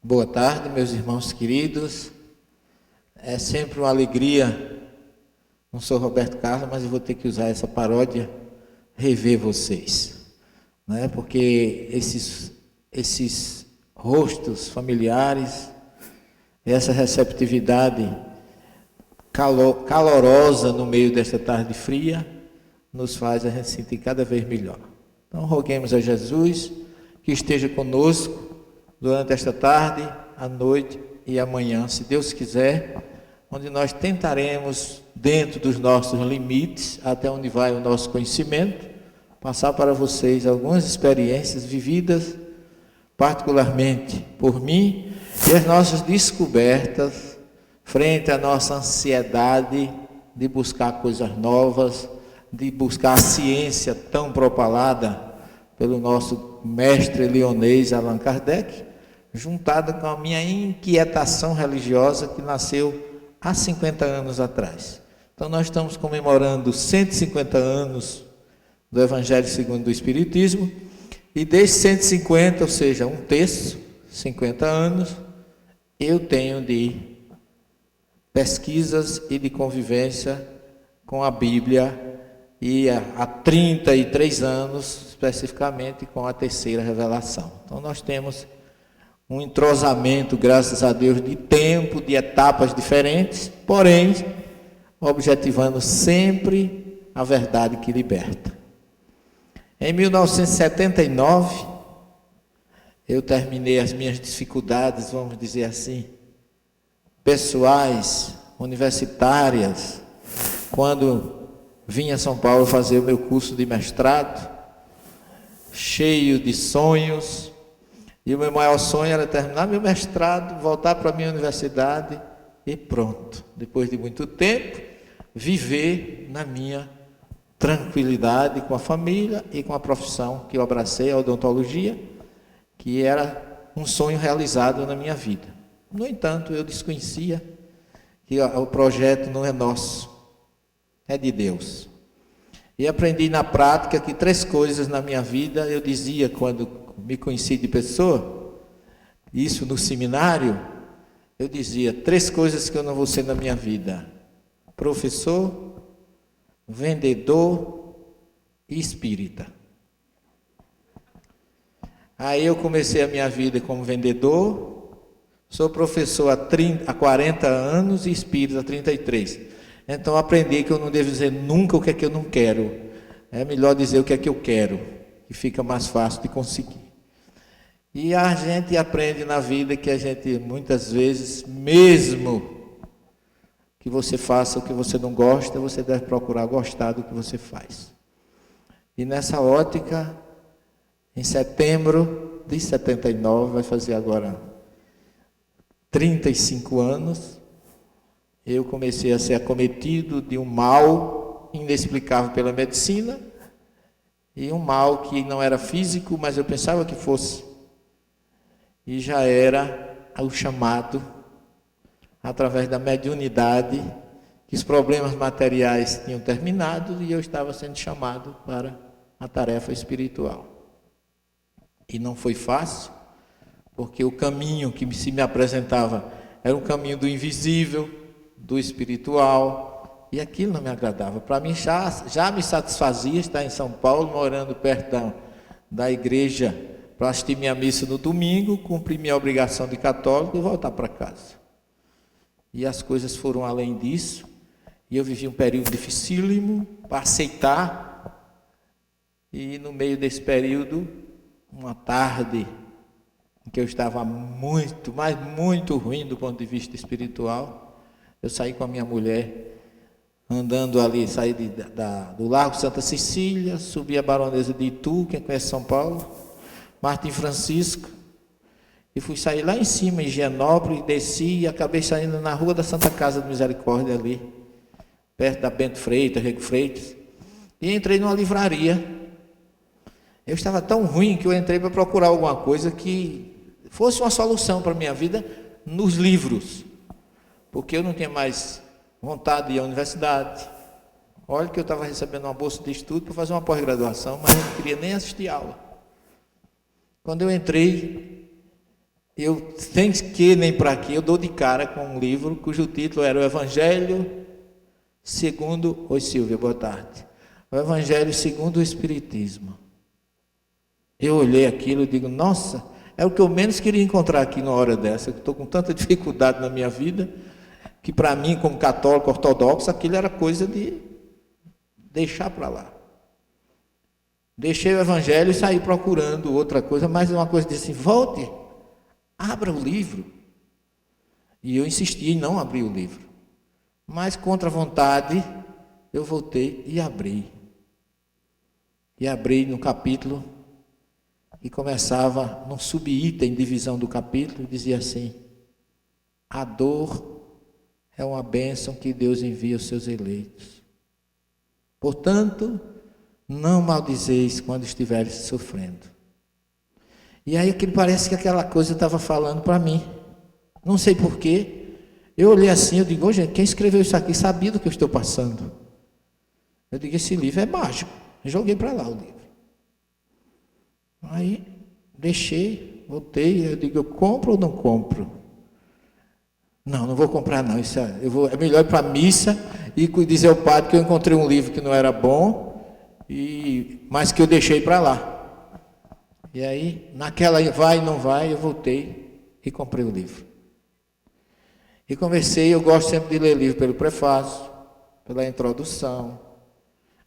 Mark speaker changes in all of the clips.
Speaker 1: Boa tarde, meus irmãos queridos. É sempre uma alegria. Não sou Roberto Carlos, mas eu vou ter que usar essa paródia, rever vocês, né? Porque esses rostos familiares, essa receptividade calorosa no meio desta tarde fria, nos faz a gente sentir cada vez melhor. Então, roguemos a Jesus que esteja conosco durante esta tarde, a noite e amanhã, se Deus quiser, onde nós tentaremos, dentro dos nossos limites, até onde vai o nosso conhecimento, passar para vocês algumas experiências vividas, particularmente por mim, e as nossas descobertas frente à nossa ansiedade de buscar coisas novas, de buscar a ciência tão propalada pelo nosso mestre leonês Allan Kardec, juntada com a minha inquietação religiosa que nasceu há 50 anos atrás. Então nós estamos comemorando 150 anos do Evangelho segundo o Espiritismo, e desde 150, ou seja, um terço, 50 anos, eu tenho de pesquisas e de convivência com a Bíblia, e há 33 anos, especificamente, com a terceira revelação. Então nós temos um entrosamento, graças a Deus, de tempo, de etapas diferentes, porém, objetivando sempre a verdade que liberta. Em 1979, eu terminei as minhas dificuldades, vamos dizer assim, pessoais, universitárias, quando vim a São Paulo fazer o meu curso de mestrado, cheio de sonhos. E o meu maior sonho era terminar meu mestrado, voltar para a minha universidade e pronto. Depois de muito tempo, viver na minha tranquilidade com a família e com a profissão que eu abracei, a odontologia, que era um sonho realizado na minha vida. No entanto, eu desconhecia que o projeto não é nosso, é de Deus. E aprendi na prática que 3 coisas na minha vida, eu dizia quando me conheci de pessoa, isso no seminário, eu dizia 3 coisas que eu não vou ser na minha vida: professor, vendedor e espírita. Aí eu comecei a minha vida como vendedor, sou professor há 40 anos e espírita há 33. Então aprendi que eu não devo dizer nunca o que é que eu não quero, é melhor dizer o que é que eu quero, que fica mais fácil de conseguir. E a gente aprende na vida que a gente, muitas vezes, mesmo que você faça o que você não gosta, você deve procurar gostar do que você faz. E nessa ótica, em setembro de 79, vai fazer agora 35 anos, eu comecei a ser acometido de um mal inexplicável pela medicina, e um mal que não era físico, mas eu pensava que fosse. E já era o chamado, através da mediunidade, que os problemas materiais tinham terminado e eu estava sendo chamado para a tarefa espiritual. E não foi fácil, porque o caminho que se me apresentava era um caminho do invisível, do espiritual, e aquilo não me agradava. Para mim já me satisfazia estar em São Paulo, morando perto da igreja, para assistir minha missa no domingo, cumprir minha obrigação de católico e voltar para casa. E as coisas foram além disso, e eu vivi um período dificílimo para aceitar, e no meio desse período, uma tarde em que eu estava muito, mas muito ruim do ponto de vista espiritual, eu saí com a minha mulher, andando ali, saí do Largo Santa Cecília, subi a Baronesa de Itu, quem conhece São Paulo, Martim Francisco, e fui sair lá em cima, em Higienópolis, desci e acabei saindo na Rua da Santa Casa de Misericórdia ali, perto da Bento Freitas, Rego Freitas, e entrei numa livraria. Eu estava tão ruim que eu entrei para procurar alguma coisa que fosse uma solução para a minha vida nos livros, porque eu não tinha mais vontade de ir à universidade. Olha que eu estava recebendo uma bolsa de estudo para fazer uma pós-graduação, mas eu não queria nem assistir aula. Quando eu entrei, eu, sem que nem para que, eu dou de cara com um livro cujo título era o Evangelho segundo... Oi, Silvia, boa tarde. O Evangelho segundo o Espiritismo. Eu olhei aquilo e digo, nossa, é o que eu menos queria encontrar aqui numa hora dessa. Eu estou com tanta dificuldade na minha vida, que para mim, como católico ortodoxo, aquilo era coisa de deixar para lá. Deixei o Evangelho e saí procurando outra coisa, mas uma coisa disse assim, volte, abra o livro. E eu insisti em não abrir o livro. Mas contra a vontade, eu voltei e abri. E abri no capítulo, e começava num subitem, divisão do capítulo, dizia assim, a dor é uma bênção que Deus envia aos seus eleitos. Portanto, não maldizeis quando estiveres sofrendo. E aí aquilo parece que aquela coisa estava falando para mim. Não sei porquê. Eu olhei assim, eu digo, gente, quem escreveu isso aqui sabia do que eu estou passando. Eu digo, esse livro é mágico. Eu joguei para lá o livro. Aí, deixei, voltei, eu digo, eu compro ou não compro? Não, não vou comprar não, isso é melhor ir para a missa e dizer ao padre que eu encontrei um livro que não era bom, mas que eu deixei para lá. E aí, naquela vai e não vai, eu voltei e comprei o livro. E comecei, eu gosto sempre de ler livro pelo prefácio, pela introdução.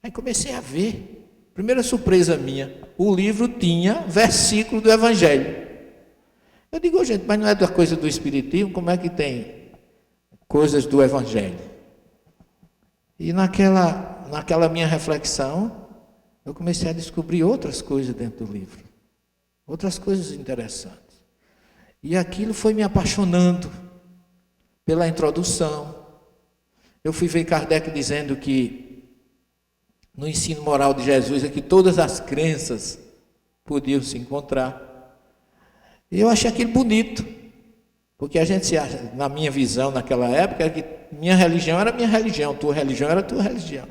Speaker 1: Aí comecei a ver. Primeira surpresa minha, o livro tinha versículo do Evangelho. Eu digo, gente, mas não é da coisa do Espiritismo, como é que tem coisas do Evangelho? E naquela minha reflexão, eu comecei a descobrir outras coisas dentro do livro. Outras coisas interessantes. E aquilo foi me apaixonando pela introdução. Eu fui ver Kardec dizendo que no ensino moral de Jesus é que todas as crenças podiam se encontrar. E eu achei aquilo bonito, porque a gente se acha, na minha visão naquela época, era que minha religião era minha religião, tua religião era tua religião.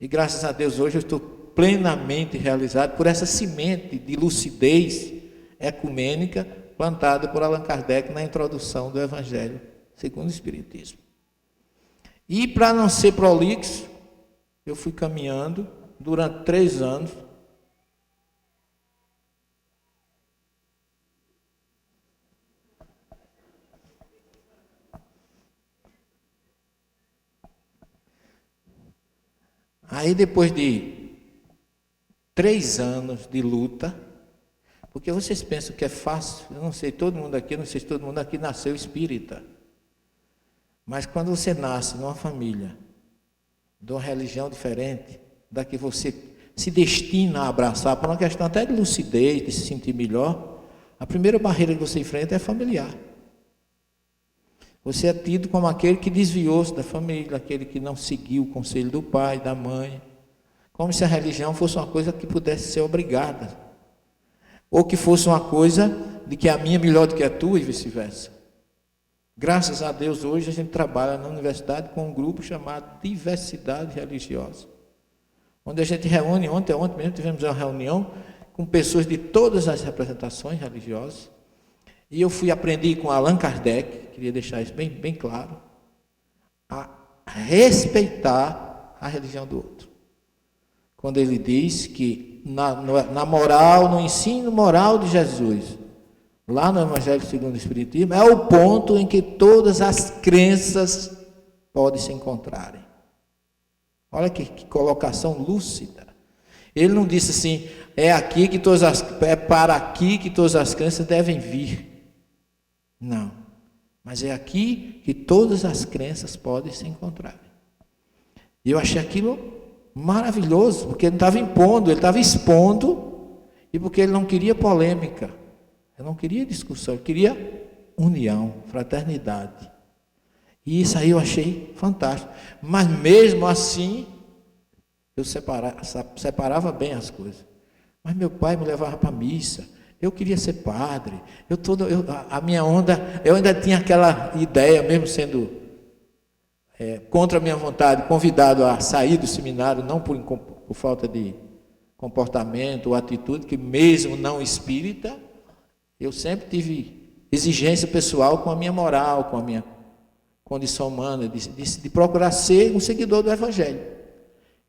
Speaker 1: E graças a Deus hoje eu estou plenamente realizado por essa semente de lucidez ecumênica plantada por Allan Kardec na introdução do Evangelho segundo o Espiritismo. E para não ser prolixo, eu fui caminhando durante 3 anos. Aí depois de 3 anos de luta, porque vocês pensam que é fácil, eu não sei, todo mundo aqui, não sei se todo mundo aqui nasceu espírita. Mas quando você nasce numa família de uma religião diferente, da que você se destina a abraçar, por uma questão até de lucidez, de se sentir melhor, a primeira barreira que você enfrenta é familiar. Você é tido como aquele que desviou-se da família, aquele que não seguiu o conselho do pai, da mãe, como se a religião fosse uma coisa que pudesse ser obrigada, ou que fosse uma coisa de que a minha é melhor do que a tua e vice-versa. Graças a Deus, hoje a gente trabalha na universidade com um grupo chamado Diversidade Religiosa, onde a gente reúne, ontem mesmo tivemos uma reunião com pessoas de todas as representações religiosas, e eu aprendi com Allan Kardec, queria deixar isso bem, bem claro, a respeitar a religião do outro. Quando ele diz que na moral, no ensino moral de Jesus, lá no Evangelho segundo o Espiritismo, é o ponto em que todas as crenças podem se encontrarem. Olha que colocação lúcida. Ele não disse assim, é para aqui que todas as crenças devem vir. Não. Mas é aqui que todas as crenças podem se encontrar. E eu achei aquilo maravilhoso, porque ele não estava impondo, ele estava expondo, e porque ele não queria polêmica. Eu não queria discussão, eu queria união, fraternidade. E isso aí eu achei fantástico. Mas mesmo assim, eu separava bem as coisas. Mas meu pai me levava para a missa, eu queria ser padre, a minha onda, eu ainda tinha aquela ideia, mesmo sendo contra a minha vontade, convidado a sair do seminário, não por falta de comportamento ou atitude, que mesmo não espírita, Eu sempre tive exigência pessoal com a minha moral, com a minha condição humana, de procurar ser um seguidor do Evangelho.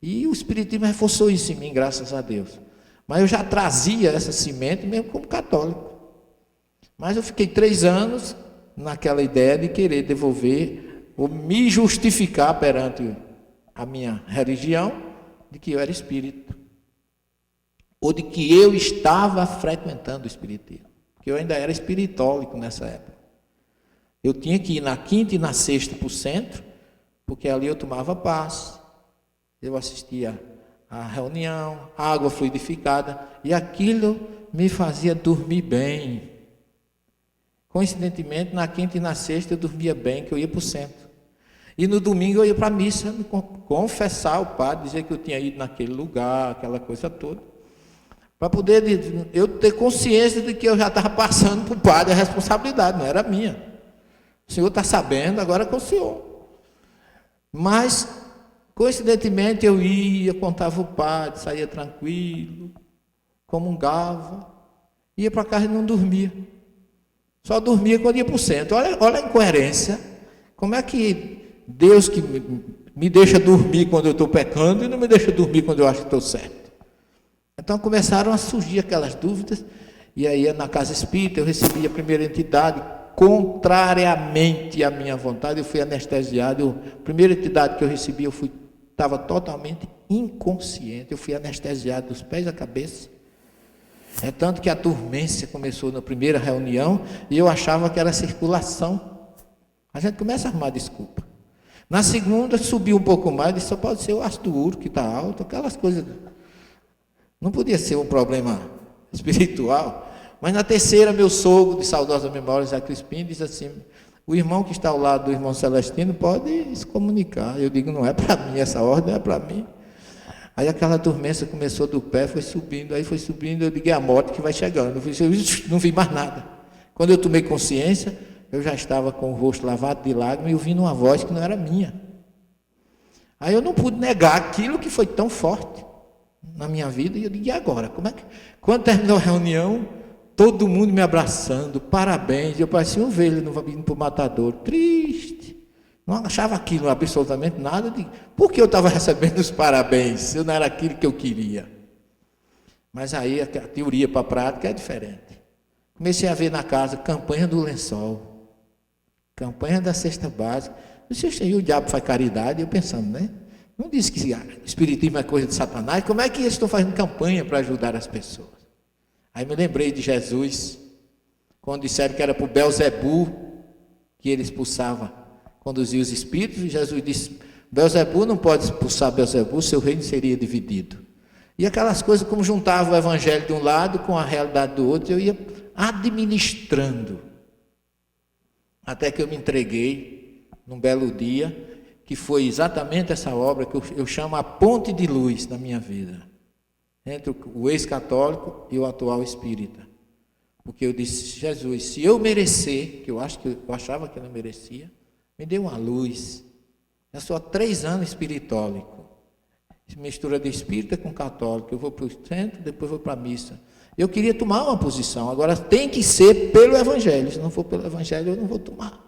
Speaker 1: E o Espiritismo reforçou isso em mim, graças a Deus. Mas eu já trazia essa semente mesmo como católico. Mas eu fiquei 3 anos naquela ideia de querer devolver ou me justificar perante a minha religião de que eu era espírita. Ou de que eu estava frequentando o espiritismo. Porque eu ainda era espiritólico nessa época. Eu tinha que ir na quinta e na sexta para o centro, porque ali eu tomava passe, eu assistia à reunião, água fluidificada, e aquilo me fazia dormir bem. Coincidentemente, na quinta e na sexta eu dormia bem, que eu ia para o centro. E no domingo eu ia para a missa, confessar ao padre, dizer que eu tinha ido naquele lugar, aquela coisa toda. Para poder eu ter consciência de que eu já estava passando para o padre a responsabilidade, não era minha. O senhor está sabendo, agora é com o senhor. Mas, coincidentemente, eu ia, contava o padre, saía tranquilo, comungava, ia para casa e não dormia. Só dormia quando ia para o centro. Olha a incoerência. Como é que Deus que me deixa dormir quando eu estou pecando e não me deixa dormir quando eu acho que estou certo? Então começaram a surgir aquelas dúvidas, e aí na casa espírita eu recebi a primeira entidade, contrariamente à minha vontade, eu fui anestesiado. A primeira entidade que eu recebi, estava totalmente inconsciente, eu fui anestesiado dos pés à cabeça. É tanto que a dormência começou na primeira reunião, e eu achava que era circulação. A gente começa a arrumar desculpa. Na segunda, subiu um pouco mais, disse, só pode ser o ácido úrico que está alto, aquelas coisas. Não podia ser um problema espiritual. Mas na terceira, meu sogro, de saudosa memória, Zé Crispim, disse assim, o irmão que está ao lado do irmão Celestino pode se comunicar. Eu digo, não é para mim, essa ordem é para mim. Aí aquela dormência começou do pé, foi subindo, eu digo, é a morte que vai chegando. Eu não vi mais nada. Quando eu tomei consciência, eu já estava com o rosto lavado de lágrimas e ouvindo uma voz que não era minha. Aí eu não pude negar aquilo que foi tão forte na minha vida, e eu digo, e agora? Quando terminou a reunião, todo mundo me abraçando, parabéns, eu parecia um velho indo para o matador, triste, não achava aquilo absolutamente nada, por que eu estava recebendo os parabéns, se não era aquilo que eu queria? Mas aí a teoria para a prática é diferente. Comecei a ver na casa, campanha do lençol, campanha da cesta básica, o diabo faz caridade, eu pensando, né? Não disse que espiritismo é coisa de Satanás, como é que eles estão fazendo campanha para ajudar as pessoas? Aí me lembrei de Jesus, quando disseram que era para o Belzebu que ele expulsava, conduzia os espíritos, e Jesus disse, Belzebu não pode expulsar Belzebu, seu reino seria dividido. E aquelas coisas, como juntava o evangelho de um lado com a realidade do outro, eu ia administrando, até que eu me entreguei, num belo dia, que foi exatamente essa obra que eu chamo a ponte de luz na minha vida, entre o ex-católico e o atual espírita. Porque eu disse, Jesus, se eu merecer, que eu achava que eu não merecia, me dê uma luz. Eu sou há 3 anos espiritólico, mistura de espírita com católico, eu vou para o centro, depois vou para a missa. Eu queria tomar uma posição, agora tem que ser pelo Evangelho, se não for pelo Evangelho eu não vou tomar.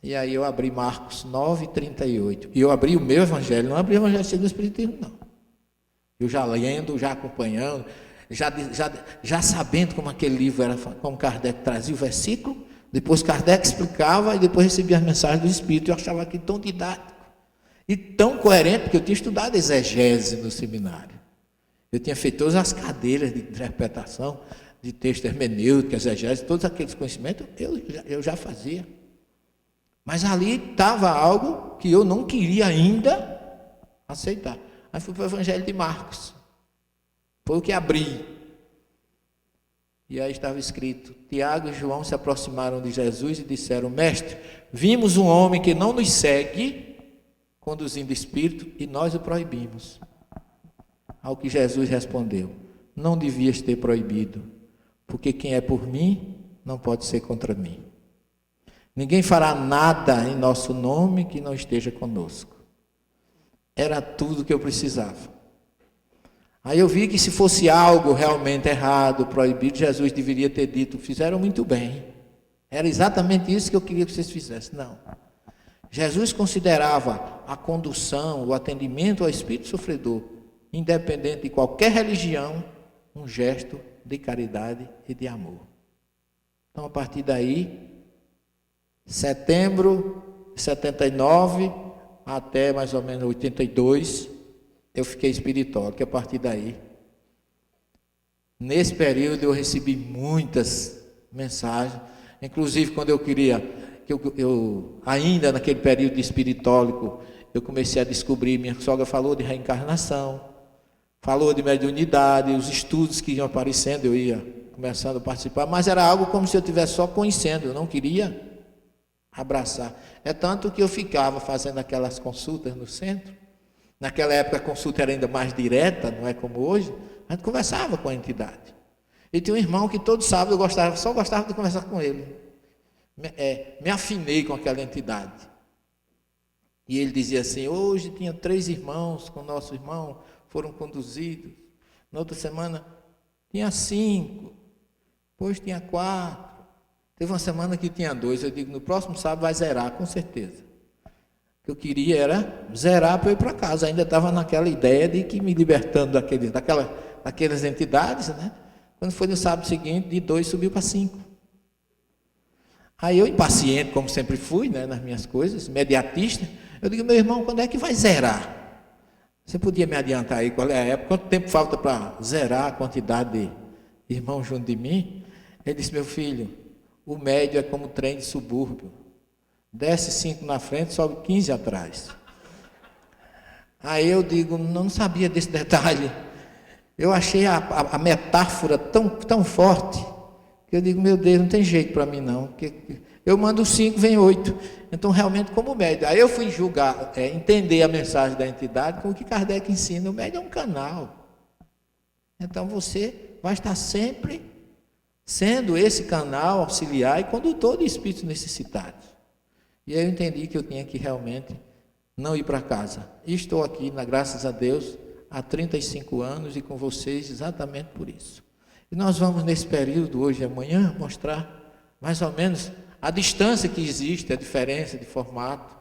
Speaker 1: E aí eu abri Marcos 9:38. E eu abri o meu evangelho, não abri o evangelho segundo o Espiritismo, não. Eu já lendo, já acompanhando, já sabendo como aquele livro era, como Kardec trazia o versículo, depois Kardec explicava e depois recebia as mensagens do Espírito. Eu achava aquilo tão didático e tão coerente, porque eu tinha estudado exegese no seminário. Eu tinha feito todas as cadeiras de interpretação, de texto hermenêutico, exegese, todos aqueles conhecimentos eu já fazia. Mas ali estava algo que eu não queria ainda aceitar. Aí fui para o Evangelho de Marcos. Foi o que abri. E aí estava escrito, Tiago e João se aproximaram de Jesus e disseram, mestre, vimos um homem que não nos segue, conduzindo espírito, e nós o proibimos. Ao que Jesus respondeu, não devias ter proibido, porque quem é por mim, não pode ser contra mim. Ninguém fará nada em nosso nome que não esteja conosco. Era tudo que eu precisava. Aí eu vi que se fosse algo realmente errado, proibido, Jesus deveria ter dito, fizeram muito bem. Era exatamente isso que eu queria que vocês fizessem. Não. Jesus considerava a condução, o atendimento ao espírito sofredor, independente de qualquer religião, um gesto de caridade e de amor. Então, a partir daí, setembro de 79 até mais ou menos 82, eu fiquei espiritual, que a partir daí, nesse período eu recebi muitas mensagens, inclusive quando eu queria, ainda naquele período espiritólico, eu comecei a descobrir, minha sogra falou de reencarnação, falou de mediunidade, os estudos que iam aparecendo, eu ia começando a participar, mas era algo como se eu estivesse só conhecendo, eu não queria abraçar. É tanto que eu ficava fazendo aquelas consultas no centro. Naquela época a consulta era ainda mais direta, não é como hoje. A gente conversava com a entidade. E tinha um irmão que todo sábado eu só gostava de conversar com ele. Me afinei com aquela entidade. E ele dizia assim, hoje tinha 3 irmãos com o nosso irmão, foram conduzidos. Na outra semana tinha 5, depois tinha 4. Teve uma semana que tinha 2, eu digo, no próximo sábado vai zerar, com certeza. O que eu queria era zerar para eu ir para casa, ainda estava naquela ideia de que me libertando daquelas entidades, né? Quando foi no sábado seguinte, de 2 subiu para 5. Aí eu, impaciente, como sempre fui, né, nas minhas coisas, imediatista, eu digo, meu irmão, quando é que vai zerar? Você podia me adiantar aí qual é a época, quanto tempo falta para zerar a quantidade de irmãos junto de mim? Ele disse, meu filho, o médio é como trem de subúrbio. Desce 5 na frente, sobe 15 atrás. Aí eu digo, não sabia desse detalhe. Eu achei a metáfora tão forte, que eu digo, meu Deus, não tem jeito para mim não. Porque eu mando 5, vem 8. Então, realmente, como médio. Aí eu fui julgar, entender a mensagem da entidade com o que Kardec ensina. O médio é um canal. Então, você vai estar sempre sendo esse canal auxiliar e condutor de espíritos necessitados. E aí eu entendi que eu tinha que realmente não ir para casa. E estou aqui, graças a Deus, há 35 anos e com vocês exatamente por isso. E nós vamos nesse período, hoje e amanhã, mostrar mais ou menos a distância que existe, a diferença de formato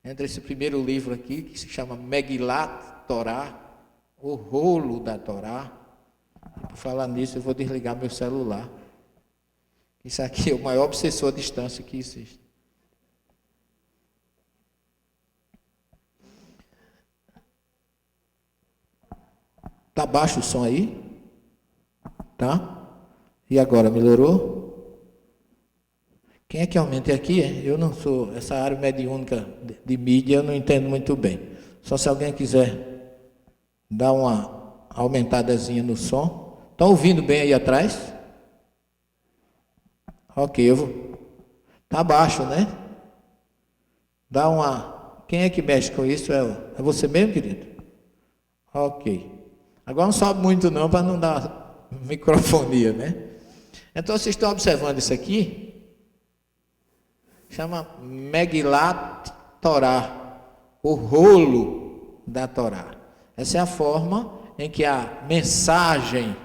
Speaker 1: entre esse primeiro livro aqui, que se chama Megilat Torá, o rolo da Torá. Por falar nisso, eu vou desligar meu celular. Isso aqui é o maior obsessor à distância que existe. Está baixo o som aí? Tá? E agora, melhorou? Quem é que aumenta aqui? Eu não sou, essa área mediúnica de mídia eu não entendo muito bem. Só se alguém quiser dar uma aumentadazinha no som. Estão ouvindo bem aí atrás? Ok, eu vou. Está baixo, né? Dá uma. Quem é que mexe com isso? É você mesmo, querido? Ok. Agora não sobe muito não, para não dar microfonia, né? Então vocês estão observando isso aqui? Chama Megilat Torá, o rolo da Torá. Essa é a forma em que a mensagem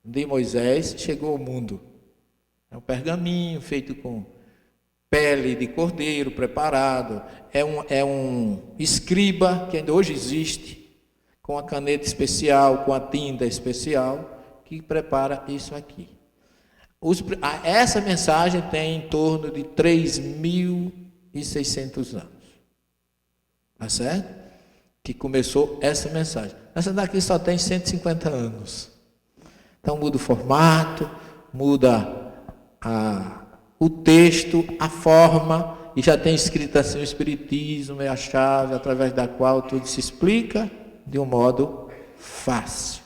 Speaker 1: de Moisés chegou ao mundo. É um pergaminho feito com pele de cordeiro preparado. É um escriba que ainda hoje existe, com a caneta especial, com a tinta especial, que prepara isso aqui. Essa mensagem tem em torno de 3.600 anos. Tá certo? Que começou essa mensagem. Essa daqui só tem 150 anos. Então muda o formato, muda o texto, a forma, e já tem escrito assim, o Espiritismo é a chave através da qual tudo se explica de um modo fácil.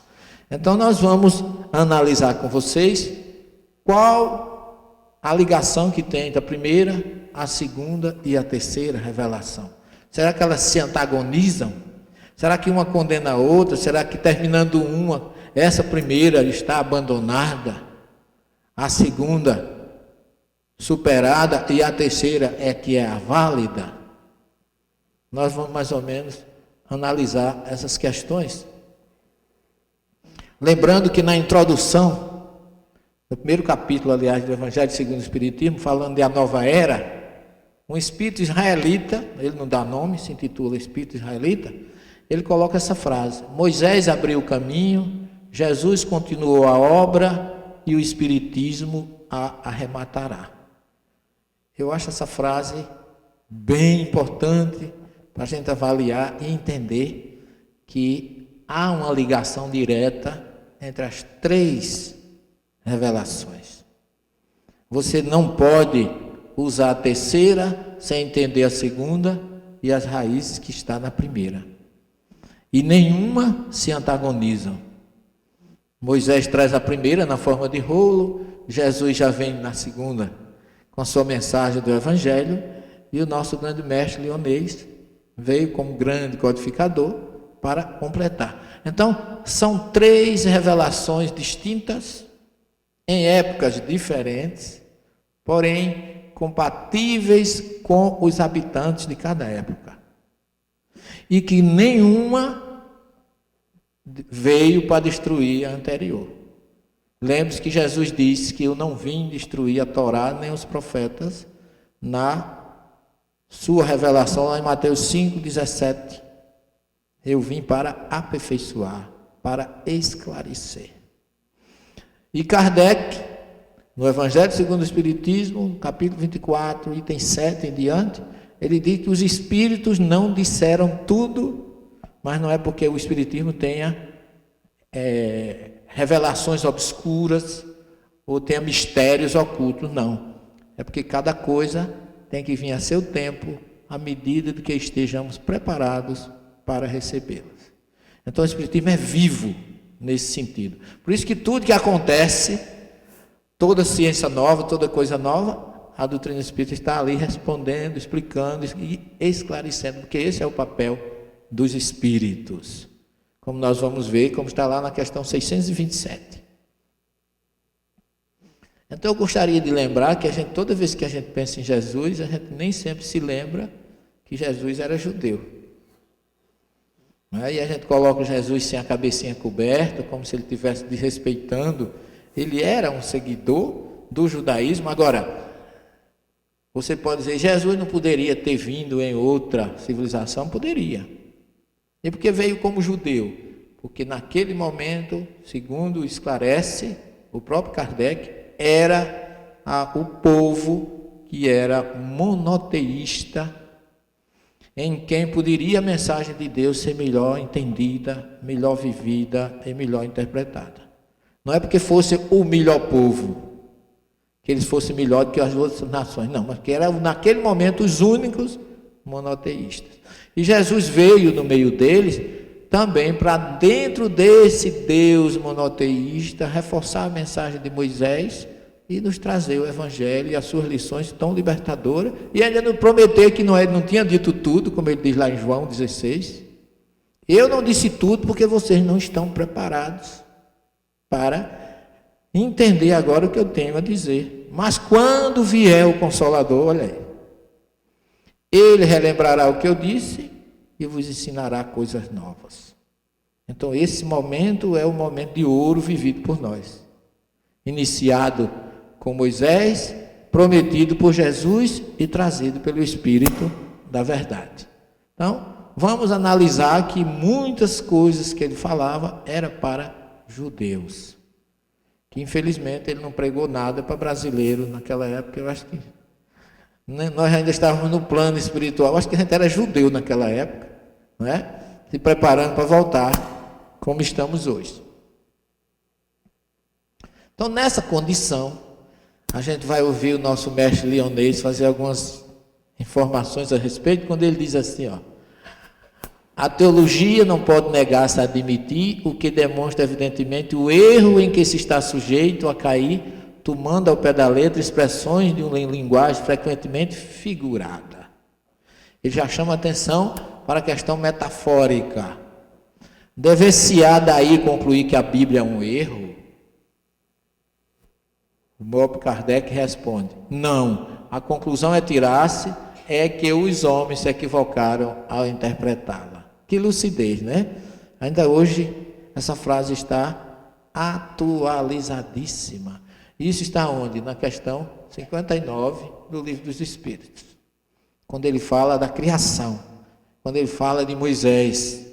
Speaker 1: Então nós vamos analisar com vocês qual a ligação que tem entre a primeira, a segunda e a terceira revelação. Será que elas se antagonizam? Será que uma condena a outra? Será que terminando uma, essa primeira está abandonada, a segunda superada e a terceira é que é a válida? Nós vamos mais ou menos analisar essas questões. Lembrando que na introdução, no primeiro capítulo, aliás, do Evangelho segundo o Espiritismo, falando de a nova era, um espírito israelita, ele não dá nome, se intitula Espírito Israelita, ele coloca essa frase: Moisés abriu o caminho, Jesus continuou a obra e o Espiritismo a arrematará. Eu acho essa frase bem importante para a gente avaliar e entender que há uma ligação direta entre as três revelações. Você não pode usar a terceira sem entender a segunda e as raízes que está na primeira. E nenhuma se antagonizam. Moisés traz a primeira na forma de rolo, Jesus já vem na segunda com a sua mensagem do Evangelho, e o nosso grande mestre Leonês veio como grande codificador para completar. Então, são três revelações distintas, em épocas diferentes, porém compatíveis com os habitantes de cada época. E que nenhuma veio para destruir a anterior. Lembre-se que Jesus disse que eu não vim destruir a Torá nem os profetas, na sua revelação lá em Mateus 5,17. Eu vim para aperfeiçoar, para esclarecer. E Kardec, no Evangelho segundo o Espiritismo, capítulo 24, item 7 em diante, ele diz que os espíritos não disseram tudo, mas não é porque o Espiritismo tenha revelações obscuras ou tenha mistérios ocultos, não. É porque cada coisa tem que vir a seu tempo, à medida de que estejamos preparados para recebê-las. Então o Espiritismo é vivo nesse sentido. Por isso que tudo que acontece, toda ciência nova, toda coisa nova, a doutrina espírita está ali respondendo, explicando e esclarecendo, porque esse é o papel dos espíritos. Como nós vamos ver, como está lá na questão 627. Então eu gostaria de lembrar que toda vez que a gente pensa em Jesus, a gente nem sempre se lembra que Jesus era judeu. E a gente coloca Jesus sem a cabecinha coberta, como se ele estivesse desrespeitando. Ele era um seguidor do judaísmo. Agora, você pode dizer, Jesus não poderia ter vindo em outra civilização? Poderia. E por que veio como judeu? Porque naquele momento, segundo esclarece o próprio Kardec, era o povo que era monoteísta, em quem poderia a mensagem de Deus ser melhor entendida, melhor vivida e melhor interpretada. Não é porque fosse o melhor povo, que eles fossem melhor do que as outras nações, não, mas que eram naquele momento os únicos monoteístas. E Jesus veio no meio deles também para, dentro desse Deus monoteísta, reforçar a mensagem de Moisés e nos trazer o Evangelho e as suas lições tão libertadoras, e ainda nos prometer que não tinha dito tudo, como ele diz lá em João 16. Eu não disse tudo porque vocês não estão preparados para entender agora o que eu tenho a dizer. Mas quando vier o Consolador, olha aí, ele relembrará o que eu disse e vos ensinará coisas novas. Então esse momento é o momento de ouro vivido por nós, iniciado com Moisés, prometido por Jesus e trazido pelo Espírito da verdade. Então vamos analisar que muitas coisas que ele falava era para judeus, que infelizmente ele não pregou nada para brasileiro naquela época. Eu acho que nós ainda estávamos no plano espiritual, eu acho que a gente era judeu naquela época, não é? Se preparando para voltar como estamos hoje. Então nessa condição, a gente vai ouvir o nosso mestre Leonês fazer algumas informações a respeito, quando ele diz assim, a teologia não pode negar-se a admitir, o que demonstra evidentemente o erro em que se está sujeito a cair, tomando ao pé da letra expressões de uma linguagem frequentemente figurada. Ele já chama atenção para a questão metafórica. Deve-se-á daí concluir que a Bíblia é um erro? O próprio Kardec responde, não. A conclusão é tirar-se é que os homens se equivocaram ao interpretá-la. Que lucidez, né? Ainda hoje essa frase está atualizadíssima. Isso está onde? Na questão 59 do Livro dos Espíritos. Quando ele fala da criação, quando ele fala de Moisés.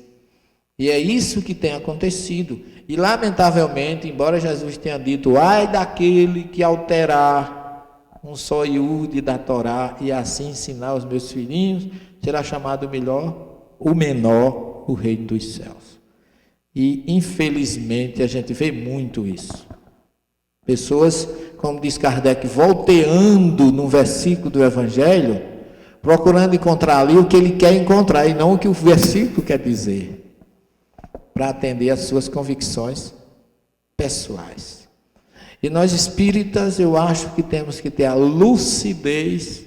Speaker 1: E é isso que tem acontecido. E lamentavelmente, embora Jesus tenha dito, ai daquele que alterar um só iude da Torá e assim ensinar os meus filhinhos, será chamado o menor, o reino dos céus. E infelizmente a gente vê muito isso. Pessoas, como diz Kardec, volteando num versículo do Evangelho, procurando encontrar ali o que ele quer encontrar e não o que o versículo quer dizer, para atender às suas convicções pessoais. E nós espíritas, eu acho que temos que ter a lucidez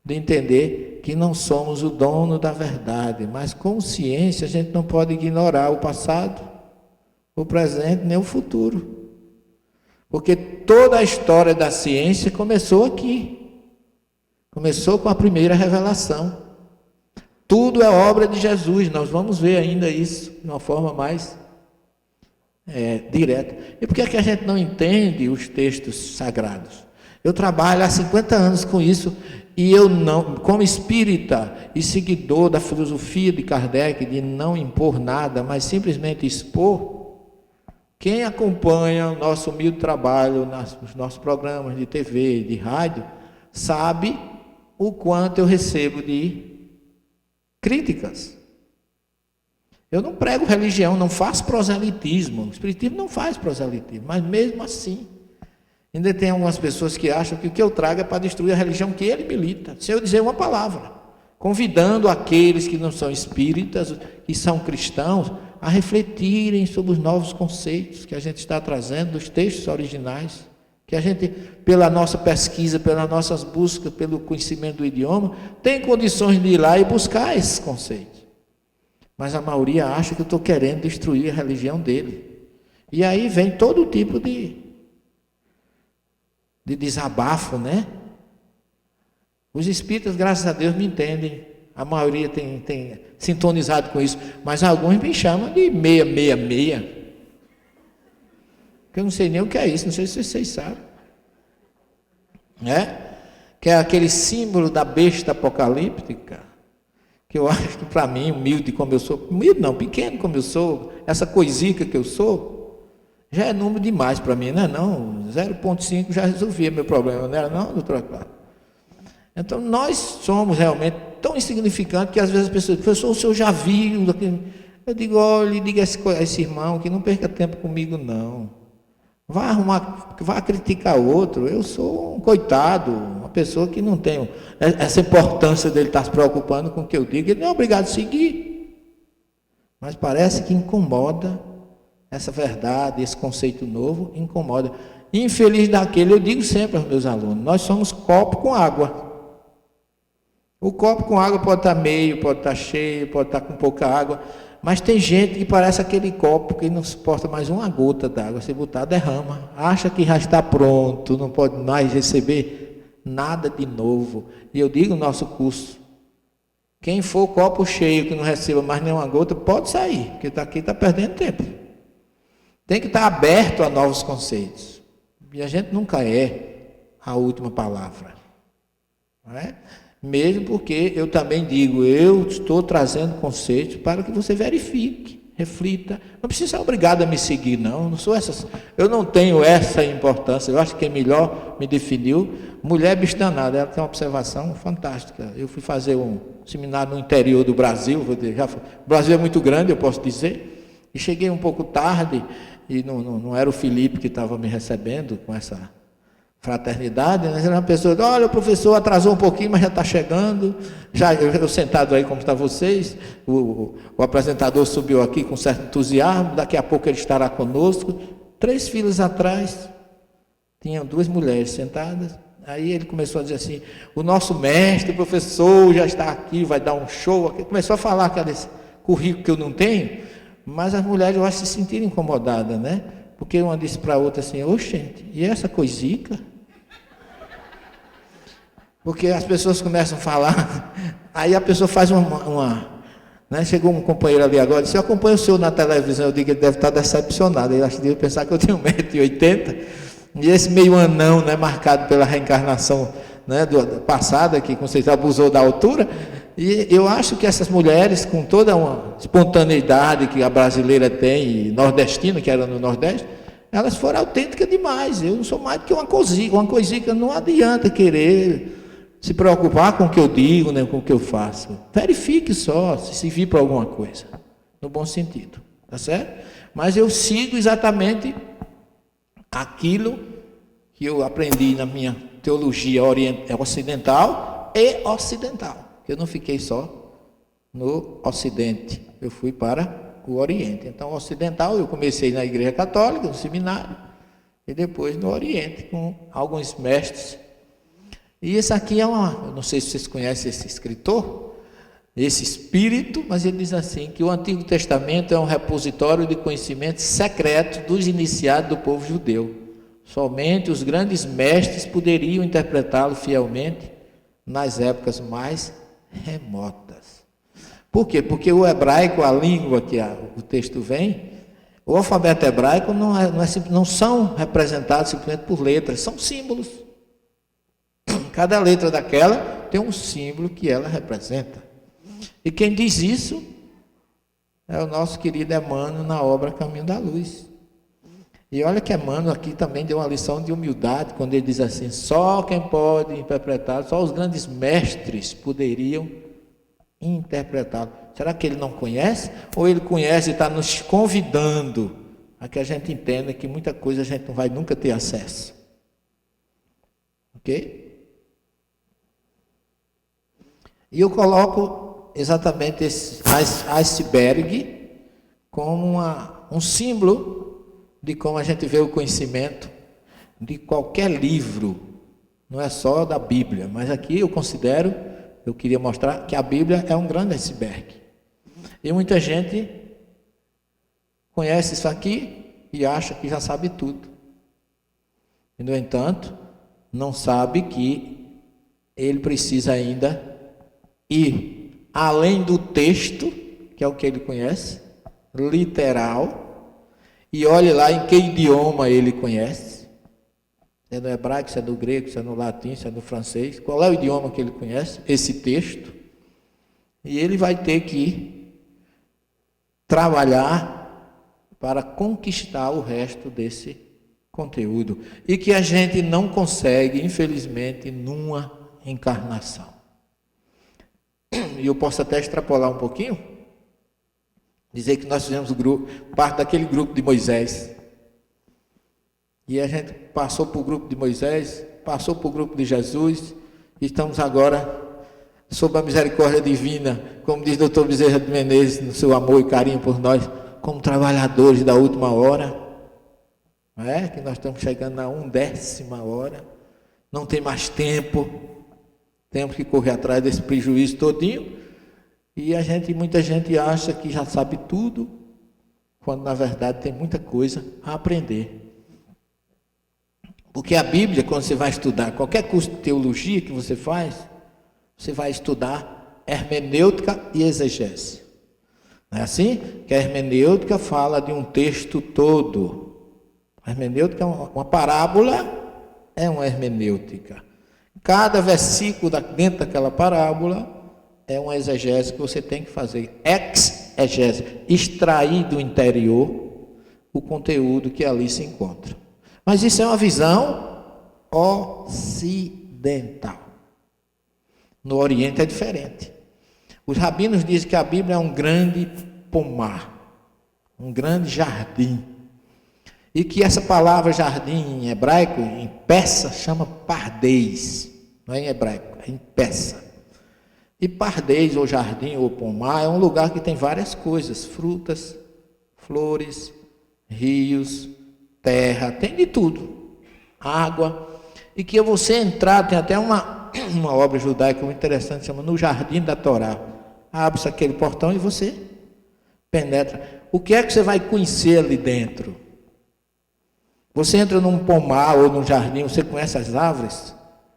Speaker 1: de entender que não somos o dono da verdade, mas com ciência a gente não pode ignorar o passado, o presente, nem o futuro. Porque toda a história da ciência começou aqui. Começou com a primeira revelação. Tudo é obra de Jesus. Nós vamos ver ainda isso de uma forma mais direta. E por que é que a gente não entende os textos sagrados? Eu trabalho há 50 anos com isso e eu não, como espírita e seguidor da filosofia de Kardec, de não impor nada, mas simplesmente expor. Quem acompanha o nosso humilde trabalho nos nossos programas de TV, de rádio, sabe o quanto eu recebo de críticas. Eu não prego religião, não faço proselitismo. O espiritismo não faz proselitismo, mas mesmo assim, ainda tem algumas pessoas que acham que o que eu trago é para destruir a religião que ele milita, sem eu dizer uma palavra, convidando aqueles que não são espíritas, que são cristãos, a refletirem sobre os novos conceitos que a gente está trazendo dos textos originais, que a gente, pela nossa pesquisa, pelas nossas buscas, pelo conhecimento do idioma, tem condições de ir lá e buscar esses conceitos. Mas a maioria acha que eu estou querendo destruir a religião dele. E aí vem todo tipo de desabafo, né? Os espíritas, graças a Deus, me entendem. A maioria tem sintonizado com isso, mas alguns me chamam de 666. Que eu não sei nem o que é isso, não sei se vocês sabem. Que é aquele símbolo da besta apocalíptica, que eu acho que para mim, humilde como eu sou, humilde não, pequeno como eu sou, essa coisica que eu sou, já é número demais para mim, não é não? 0,5 já resolvia meu problema, não era não, doutor Cláudio? Então nós somos realmente tão insignificantes que às vezes as pessoas dizem, professor, o senhor já viu? Eu digo, olha, diga a esse irmão que não perca tempo comigo não. Vá criticar outro. Eu sou um coitado, uma pessoa que não tem essa importância dele estar se preocupando com o que eu digo. Ele não é obrigado a seguir. Mas parece que incomoda essa verdade, esse conceito novo, incomoda. Infeliz daquele, eu digo sempre aos meus alunos, nós somos copo com água. O copo com água pode estar meio, pode estar cheio, pode estar com pouca água, mas tem gente que parece aquele copo que não suporta mais uma gota d'água, se botar derrama, acha que já está pronto, não pode mais receber nada de novo. E eu digo no nosso curso, quem for copo cheio que não receba mais nenhuma gota, pode sair, porque está aqui, está perdendo tempo. Tem que estar aberto a novos conceitos. E a gente nunca é a última palavra, não é? Mesmo porque eu também digo, eu estou trazendo conceitos para que você verifique, reflita. Não precisa ser obrigado a me seguir, não. Eu não tenho essa importância. Eu acho que quem melhor me definiu, mulher bistanada, ela tem uma observação fantástica. Eu fui fazer um seminário no interior do Brasil, o Brasil é muito grande, eu posso dizer, e cheguei um pouco tarde, e não era o Felipe que estava me recebendo com essa fraternidade, né? Era uma pessoa, olha, o professor atrasou um pouquinho, mas já está chegando, já eu sentado aí como estão vocês, o apresentador subiu aqui com certo entusiasmo, daqui a pouco ele estará conosco. 3 filas atrás, tinham 2 mulheres sentadas, aí ele começou a dizer assim, o nosso mestre, o professor já está aqui, vai dar um show, aqui. Começou a falar aquele currículo que eu não tenho, mas as mulheres eu acho que se sentiram incomodadas, né? Porque uma disse para a outra assim, ô gente, e essa coisica? Porque as pessoas começam a falar, aí a pessoa faz Né? Chegou um companheiro ali agora, disse: eu acompanho o senhor na televisão. Eu digo que ele deve estar decepcionado. Ele acha que deve pensar que eu tenho 1,80 m. E esse meio anão, né, marcado pela reencarnação, né, passada, que você abusou da altura. E eu acho que essas mulheres, com toda uma espontaneidade que a brasileira tem, e nordestina, que era no Nordeste, elas foram autênticas demais. Eu não sou mais do que uma coisica. Não adianta querer se preocupar com o que eu digo, né, com o que eu faço. Verifique só se servir para alguma coisa, no bom sentido, tá certo? Mas eu sigo exatamente aquilo que eu aprendi na minha teologia ocidental e ocidental. Eu não fiquei só no Ocidente, eu fui para o Oriente. Então, ocidental, eu comecei na Igreja Católica, no seminário, e depois no Oriente, com alguns mestres. E esse aqui eu não sei se vocês conhecem esse escritor, esse espírito, mas ele diz assim, que o Antigo Testamento é um repositório de conhecimentos secretos dos iniciados do povo judeu. Somente os grandes mestres poderiam interpretá-lo fielmente nas épocas mais remotas. Por quê? Porque o hebraico, a língua que o texto vem, o alfabeto hebraico não são representados simplesmente por letras, são símbolos. Cada letra daquela tem um símbolo que ela representa. E quem diz isso é o nosso querido Emmanuel na obra Caminho da Luz. E olha que Emmanuel aqui também deu uma lição de humildade, quando ele diz assim: só quem pode interpretar, só os grandes mestres poderiam interpretá-lo. Será que ele não conhece? Ou ele conhece e está nos convidando a que a gente entenda que muita coisa a gente não vai nunca ter acesso? Ok? E eu coloco exatamente esse iceberg como um símbolo de como a gente vê o conhecimento de qualquer livro, não é só da Bíblia, mas aqui eu queria mostrar que a Bíblia é um grande iceberg. E muita gente conhece isso aqui e acha que já sabe tudo. E, no entanto, não sabe que ele precisa ainda ir além do texto, que é o que ele conhece, literal, e olhe lá em que idioma ele conhece. Se é no hebraico, se é no grego, se é no latim, se é no francês. Qual é o idioma que ele conhece? Esse texto. E ele vai ter que trabalhar para conquistar o resto desse conteúdo. E que a gente não consegue, infelizmente, numa encarnação. E eu posso até extrapolar um pouquinho, dizer que nós fizemos parte daquele grupo de Moisés. E a gente passou para o grupo de Moisés, passou para o grupo de Jesus, e estamos agora, sob a misericórdia divina, como diz o Dr. Bezerra de Menezes, no seu amor e carinho por nós, como trabalhadores da última hora, não é? Que nós estamos chegando na 1/10 hora, não tem mais tempo, temos que correr atrás desse prejuízo todinho. E muita gente acha que já sabe tudo, quando na verdade tem muita coisa a aprender. Porque a Bíblia, quando você vai estudar qualquer curso de teologia que você faz, você vai estudar hermenêutica e exegese. Não é assim? Que a hermenêutica fala de um texto todo. A hermenêutica é uma parábola, é uma hermenêutica. Cada versículo dentro daquela parábola é uma exegese que você tem que fazer. Exegese, extrair do interior o conteúdo que ali se encontra. Mas isso é uma visão ocidental. No Oriente é diferente. Os rabinos dizem que a Bíblia é um grande pomar, um grande jardim. E que essa palavra jardim em hebraico, em persa, chama pardês. Não é em hebraico, é em persa. E pardês, ou jardim, ou pomar, é um lugar que tem várias coisas, frutas, flores, rios, terra, tem de tudo, água. E que você entrar, tem até uma obra judaica muito interessante, chama No Jardim da Torá. Abre-se aquele portão e você penetra. O que é que você vai conhecer ali dentro? Você entra num pomar ou num jardim, você conhece as árvores?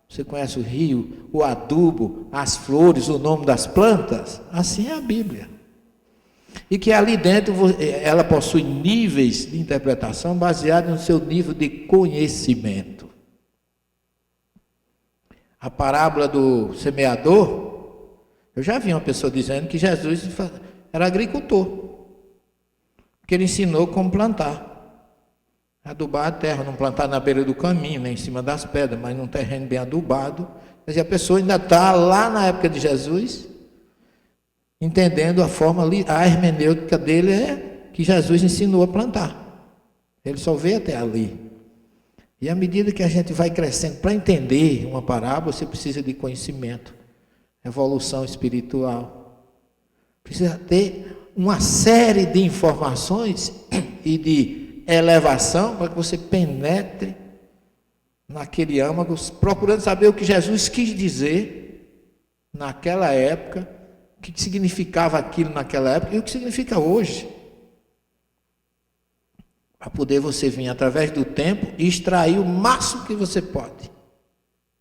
Speaker 1: Você conhece o rio, o adubo, as flores, o nome das plantas? Assim é a Bíblia. E que ali dentro ela possui níveis de interpretação baseados no seu nível de conhecimento. A parábola do semeador, eu já vi uma pessoa dizendo que Jesus era agricultor, que ele ensinou como plantar. Adubar a terra, não plantar na beira do caminho, nem em cima das pedras, mas num terreno bem adubado. Quer dizer, a pessoa ainda está lá na época de Jesus, entendendo a forma, a hermenêutica dele é que Jesus ensinou a plantar. Ele só veio até ali. E à medida que a gente vai crescendo, para entender uma parábola, você precisa de conhecimento, evolução espiritual. Precisa ter uma série de informações e de elevação para que você penetre naquele âmago, procurando saber o que Jesus quis dizer naquela época, o que significava aquilo naquela época e o que significa hoje. Para poder você vir através do tempo e extrair o máximo que você pode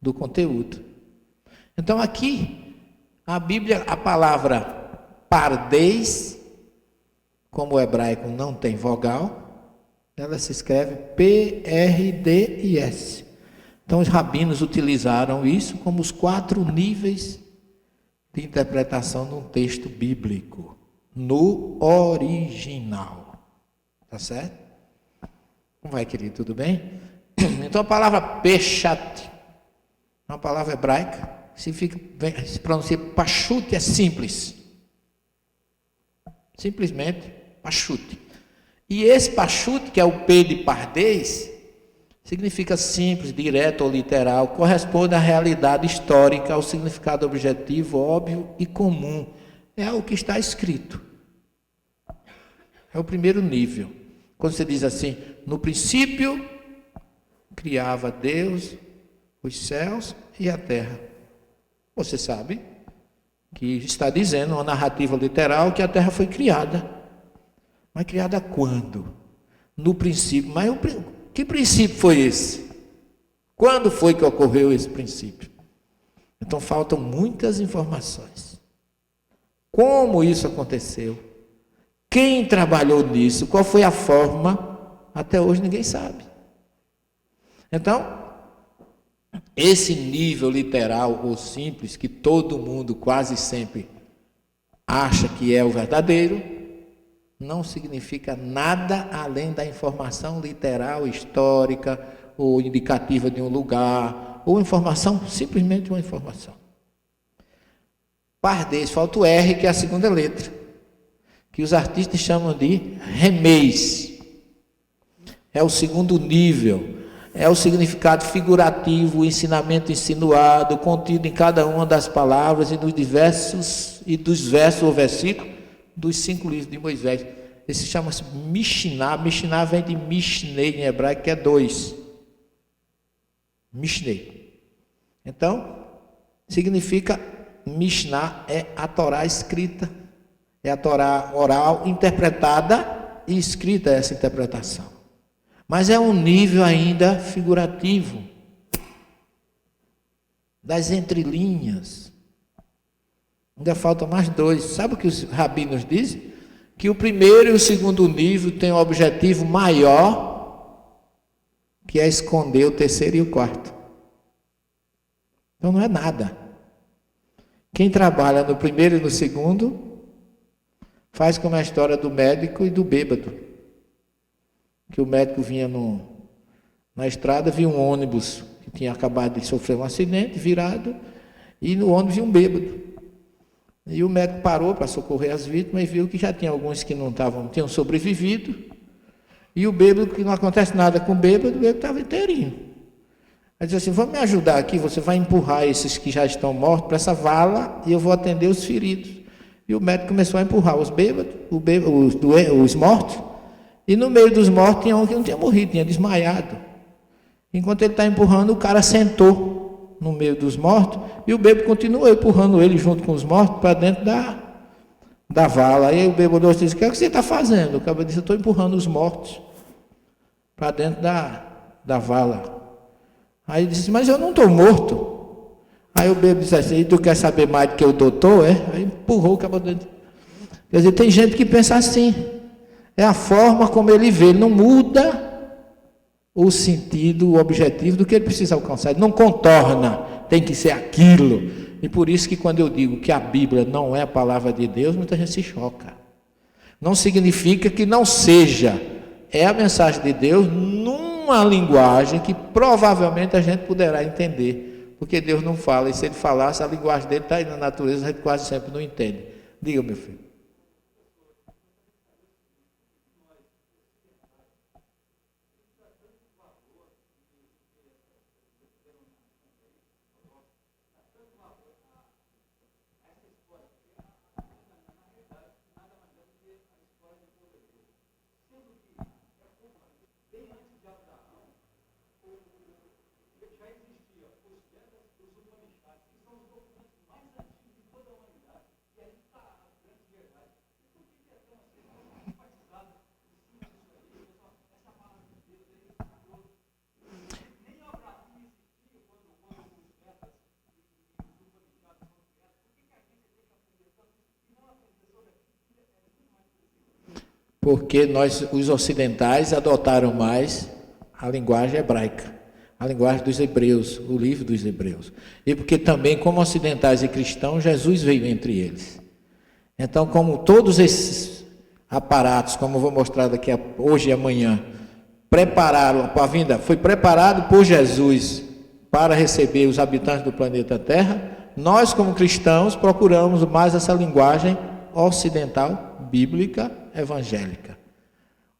Speaker 1: do conteúdo. Então aqui, a Bíblia, a palavra pardes, como o hebraico não tem vogal, ela se escreve P-R-D-I-S. Então os rabinos utilizaram isso como os 4 níveis de interpretação de um texto bíblico, no original. Tá certo? Como vai, querido? Tudo bem? Então a palavra peshat, é uma palavra hebraica, se pronuncia pachute, é simples. Simplesmente pachute. E esse pachute, que é o P de pardês, significa simples, direto ou literal, corresponde à realidade histórica, ao significado objetivo, óbvio e comum. É o que está escrito. É o primeiro nível. Quando você diz assim, no princípio, criava Deus os céus e a terra. Você sabe que está dizendo, uma narrativa literal, que a terra foi criada. Mas criada quando? No princípio. Mas que princípio foi esse? Quando foi que ocorreu esse princípio? Então faltam muitas informações. Como isso aconteceu? Quem trabalhou nisso? Qual foi a forma? Até hoje ninguém sabe. Então, esse nível literal ou simples, que todo mundo quase sempre acha que é o verdadeiro, não significa nada além da informação literal, histórica, ou indicativa de um lugar, ou informação, simplesmente uma informação. Pardês, falta o R, que é a segunda letra, que os artistas chamam de remês. É o segundo nível, é o significado figurativo, o ensinamento insinuado, contido em cada uma das palavras e dos versos ou versículos dos 5 livros de Moisés. Esse chama-se Mishnah. Mishnah vem de Mishnei em hebraico, que é 2. Mishnei. Então, significa Mishnah é a Torá escrita. É a Torá oral interpretada e escrita essa interpretação. Mas é um nível ainda figurativo, das entrelinhas. Ainda faltam mais 2. Sabe o que os rabinos dizem? Que o primeiro e o segundo nível têm um objetivo maior, que é esconder o terceiro e o quarto. Então não é nada. Quem trabalha no primeiro e no segundo faz como a história do médico e do bêbado. Que o médico vinha na estrada, viu um ônibus que tinha acabado de sofrer um acidente, virado, e no ônibus viu um bêbado. E o médico parou para socorrer as vítimas e viu que já tinha alguns que não tinham sobrevivido, e o bêbado, que não acontece nada com o bêbado estava inteirinho. Ele disse assim, vamos me ajudar aqui, você vai empurrar esses que já estão mortos para essa vala e eu vou atender os feridos. E o médico começou a empurrar os bêbados, os mortos, e no meio dos mortos tinha um que não tinha morrido, tinha desmaiado. Enquanto ele está empurrando, o cara sentou no meio dos mortos, e o bêbado continuou empurrando ele junto com os mortos para dentro da vala. Aí o bêbado disse, o que é que você está fazendo? O cara disse, eu estou empurrando os mortos para dentro da vala. Aí ele disse, mas eu não estou morto. Aí o bêbado disse assim, tu quer saber mais do que o doutor? Aí empurrou o cabelo dentro. Quer dizer, tem gente que pensa assim. É a forma como ele vê, ele não muda o sentido, o objetivo do que ele precisa alcançar. Ele não contorna, tem que ser aquilo. E por isso que quando eu digo que a Bíblia não é a palavra de Deus, muita gente se choca. Não significa que não seja. É a mensagem de Deus numa linguagem que provavelmente a gente poderá entender. Porque Deus não fala, e se ele falasse, a linguagem dele está aí na natureza, a gente quase sempre não entende. Diga, meu filho. Porque nós, os ocidentais, adotaram mais a linguagem hebraica, a linguagem dos hebreus, o livro dos hebreus. E porque também, como ocidentais e cristãos, Jesus veio entre eles. Então, como todos esses aparatos, como eu vou mostrar daqui hoje e amanhã, prepararam a vinda, foi preparado por Jesus para receber os habitantes do planeta Terra, nós, como cristãos, procuramos mais essa linguagem ocidental, bíblica, evangélica.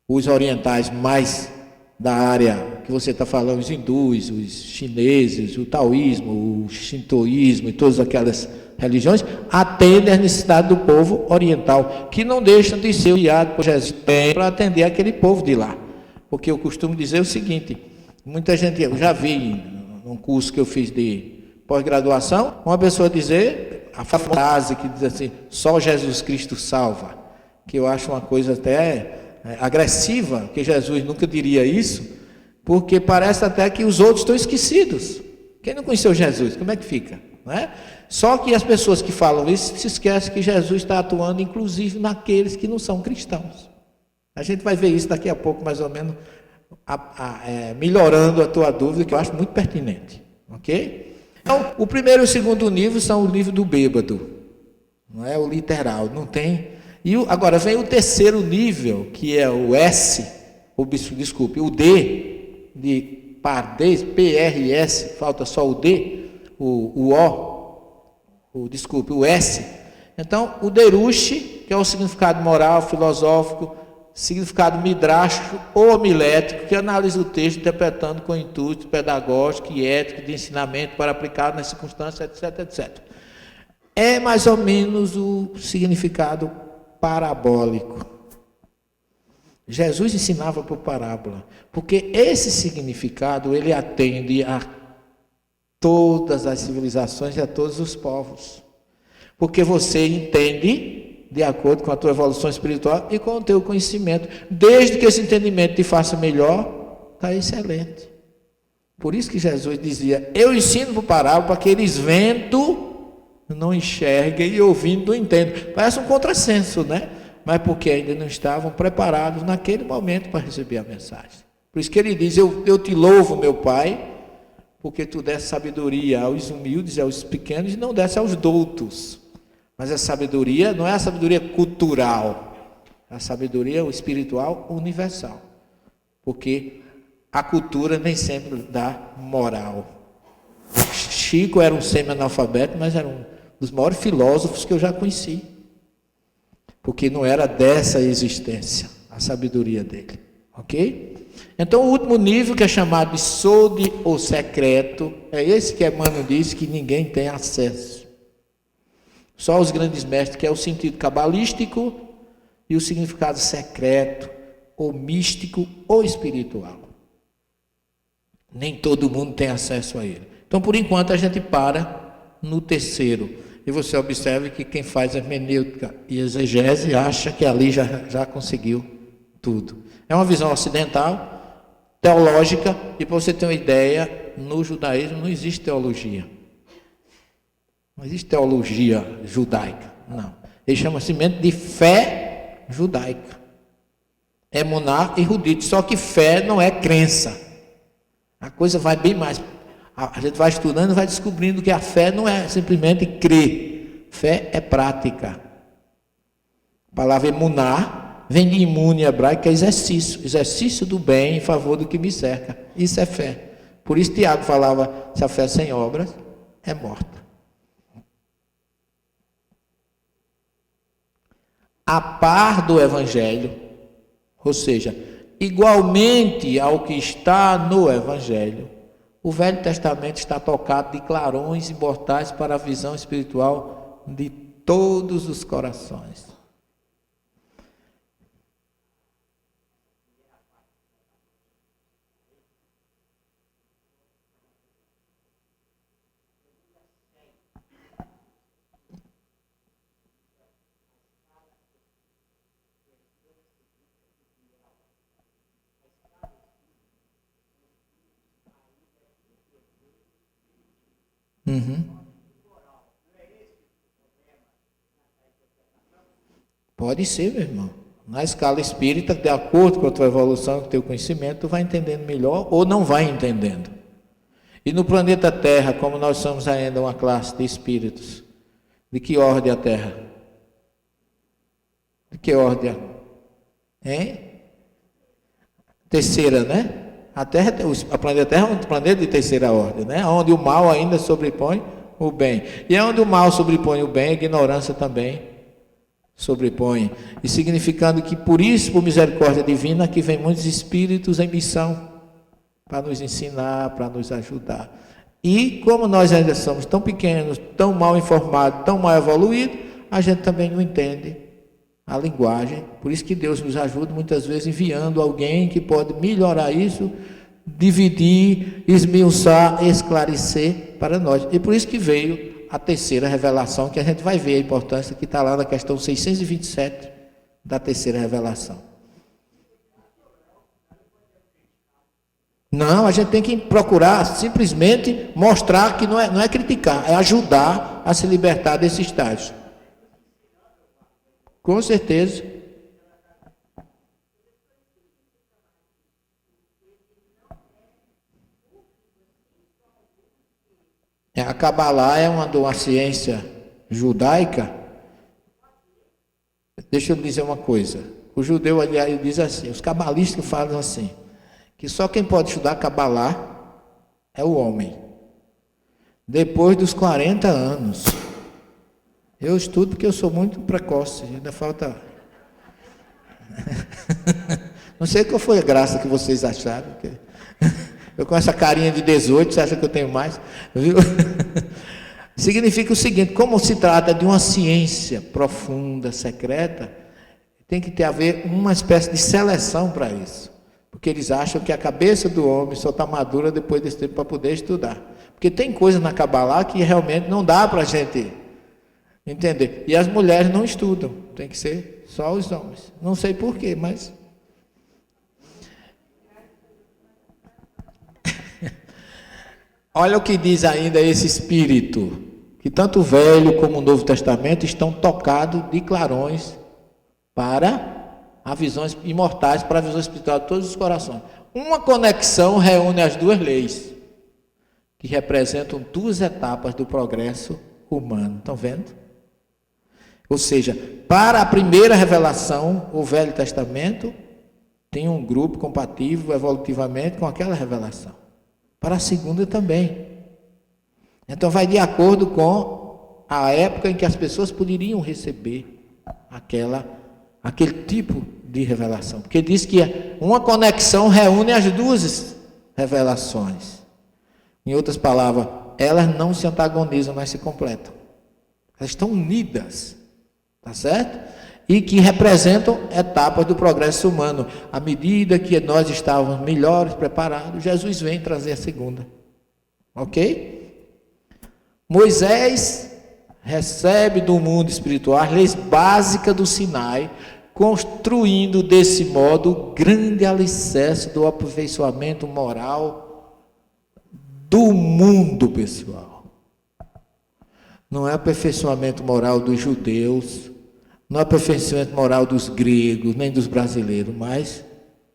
Speaker 1: Os orientais mais da área que você está falando, os hindus, os chineses, o taoísmo, o shintoísmo e todas aquelas religiões, atendem às necessidades do povo oriental, que não deixam de ser guiados por Jesus para atender aquele povo de lá. Porque eu costumo dizer o seguinte, muita gente, eu já vi num curso que eu fiz de pós-graduação, uma pessoa dizer, a frase que diz assim, só Jesus Cristo salva, que eu acho uma coisa até agressiva, que Jesus nunca diria isso, porque parece até que os outros estão esquecidos. Quem não conheceu Jesus, como é que fica? Não é? Só que as pessoas que falam isso se esquecem que Jesus está atuando inclusive naqueles que não são cristãos. A gente vai ver isso daqui a pouco, mais ou menos, melhorando a tua dúvida, que eu acho muito pertinente. Ok? Então, o primeiro e o segundo nível são o nível do bêbado, não é o literal, não tem. E agora vem o terceiro nível, que é o S, o D, de pardez, PRS, falta só o D, o S. Então, o Derush, que é o significado moral, filosófico, significado midrástico ou homilético, que analisa o texto interpretando com intuito pedagógico e ético de ensinamento para aplicar nas circunstâncias, etc, etc. É mais ou menos o significado parabólico. Jesus ensinava por parábola, porque esse significado ele atende a todas as civilizações e a todos os povos. Porque você entende de acordo com a tua evolução espiritual e com o teu conhecimento. Desde que esse entendimento te faça melhor, está excelente. Por isso que Jesus dizia, eu ensino por parábola para que eles vendo não enxerguem e ouvindo não entendam. Parece um contrassenso, né? Mas porque ainda não estavam preparados naquele momento para receber a mensagem. Por isso que ele diz, eu te louvo, meu Pai, porque tu desse sabedoria aos humildes e aos pequenos e não desse aos doutos. Mas a sabedoria não é a sabedoria cultural, a sabedoria espiritual universal. Porque a cultura nem sempre dá moral. Chico era um semi-analfabeto, mas era um dos maiores filósofos que eu já conheci. Porque não era dessa existência a sabedoria dele. Ok? Então o último nível, que é chamado de Sode ou secreto, é esse que Emmanuel diz que ninguém tem acesso. Só os grandes mestres, que é o sentido cabalístico e o significado secreto, ou místico, ou espiritual. Nem todo mundo tem acesso a ele. Então, por enquanto, a gente para no terceiro. E você observe que quem faz hermenêutica e exegese acha que ali já conseguiu tudo. É uma visão ocidental, teológica, e para você ter uma ideia, no judaísmo não existe teologia. Não existe teologia judaica, não. Ele chama semente de fé judaica. Emuná e Rudite. Só que fé não é crença. A coisa vai bem mais. A gente vai estudando e vai descobrindo que a fé não é simplesmente crer. Fé é prática. A palavra emuná vem de imune hebraico, que é exercício. Exercício do bem em favor do que me cerca. Isso é fé. Por isso Tiago falava, se a fé sem obras é morta. A par do Evangelho, ou seja, igualmente ao que está no Evangelho, o Velho Testamento está tocado de clarões imortais para a visão espiritual de todos os corações. Pode ser, meu irmão. Na escala espírita, de acordo com a tua evolução, com o teu conhecimento, tu vai entendendo melhor ou não vai entendendo. E no planeta Terra, como nós somos ainda uma classe de espíritos, de que ordem a Terra? De que ordem? Hein? Terceira, né? A planeta Terra é um planeta de terceira ordem, né? Onde o mal ainda sobrepõe o bem. E onde o mal sobrepõe o bem, a ignorância também sobrepõe. E significando que por isso, por misericórdia divina, que vem muitos espíritos em missão para nos ensinar, para nos ajudar. E como nós ainda somos tão pequenos, tão mal informados, tão mal evoluídos, a gente também não entende a linguagem. Por isso que Deus nos ajuda muitas vezes enviando alguém que pode melhorar isso, dividir, esmiuçar, esclarecer para nós. E por isso que veio a terceira revelação, que a gente vai ver a importância que está lá na questão 627 da terceira revelação. Não, a gente tem que procurar simplesmente mostrar que não é criticar, é ajudar a se libertar desse estágio. Com certeza. A Cabalá é uma ciência judaica. Deixa eu dizer uma coisa. O judeu, aliás, diz assim, os cabalistas falam assim, que só quem pode estudar Cabalá é o homem. Depois dos 40 anos. Eu estudo porque eu sou muito precoce, ainda falta... Não sei qual foi a graça que vocês acharam. Eu com essa carinha de 18, você acha que eu tenho mais? Viu? Significa o seguinte, como se trata de uma ciência profunda, secreta, tem que ter a ver uma espécie de seleção para isso. Porque eles acham que a cabeça do homem só está madura depois desse tempo para poder estudar. Porque tem coisa na Cabalá que realmente não dá para a gente entender. E as mulheres não estudam, tem que ser só os homens. Não sei porquê, mas... Olha o que diz ainda esse espírito, que tanto o Velho como o Novo Testamento estão tocados de clarões para as visões imortais, para a visão espiritual de todos os corações. Uma conexão reúne as duas leis, que representam duas etapas do progresso humano. Estão vendo? Ou seja, para a primeira revelação, o Velho Testamento tem um grupo compatível evolutivamente com aquela revelação. Para a segunda também. Então vai de acordo com a época em que as pessoas poderiam receber aquele tipo de revelação. Porque diz que uma conexão reúne as duas revelações. Em outras palavras, elas não se antagonizam, mas se completam. Elas estão unidas. Tá certo? E que representam etapas do progresso humano. À medida que nós estávamos melhores preparados, Jesus vem trazer a segunda. Ok? Moisés recebe do mundo espiritual as leis básicas do Sinai, construindo desse modo o grande alicerce do aperfeiçoamento moral do mundo, pessoal. Não é aperfeiçoamento moral dos judeus, Não é aperfeiçoamento moral dos gregos, nem dos brasileiros, mas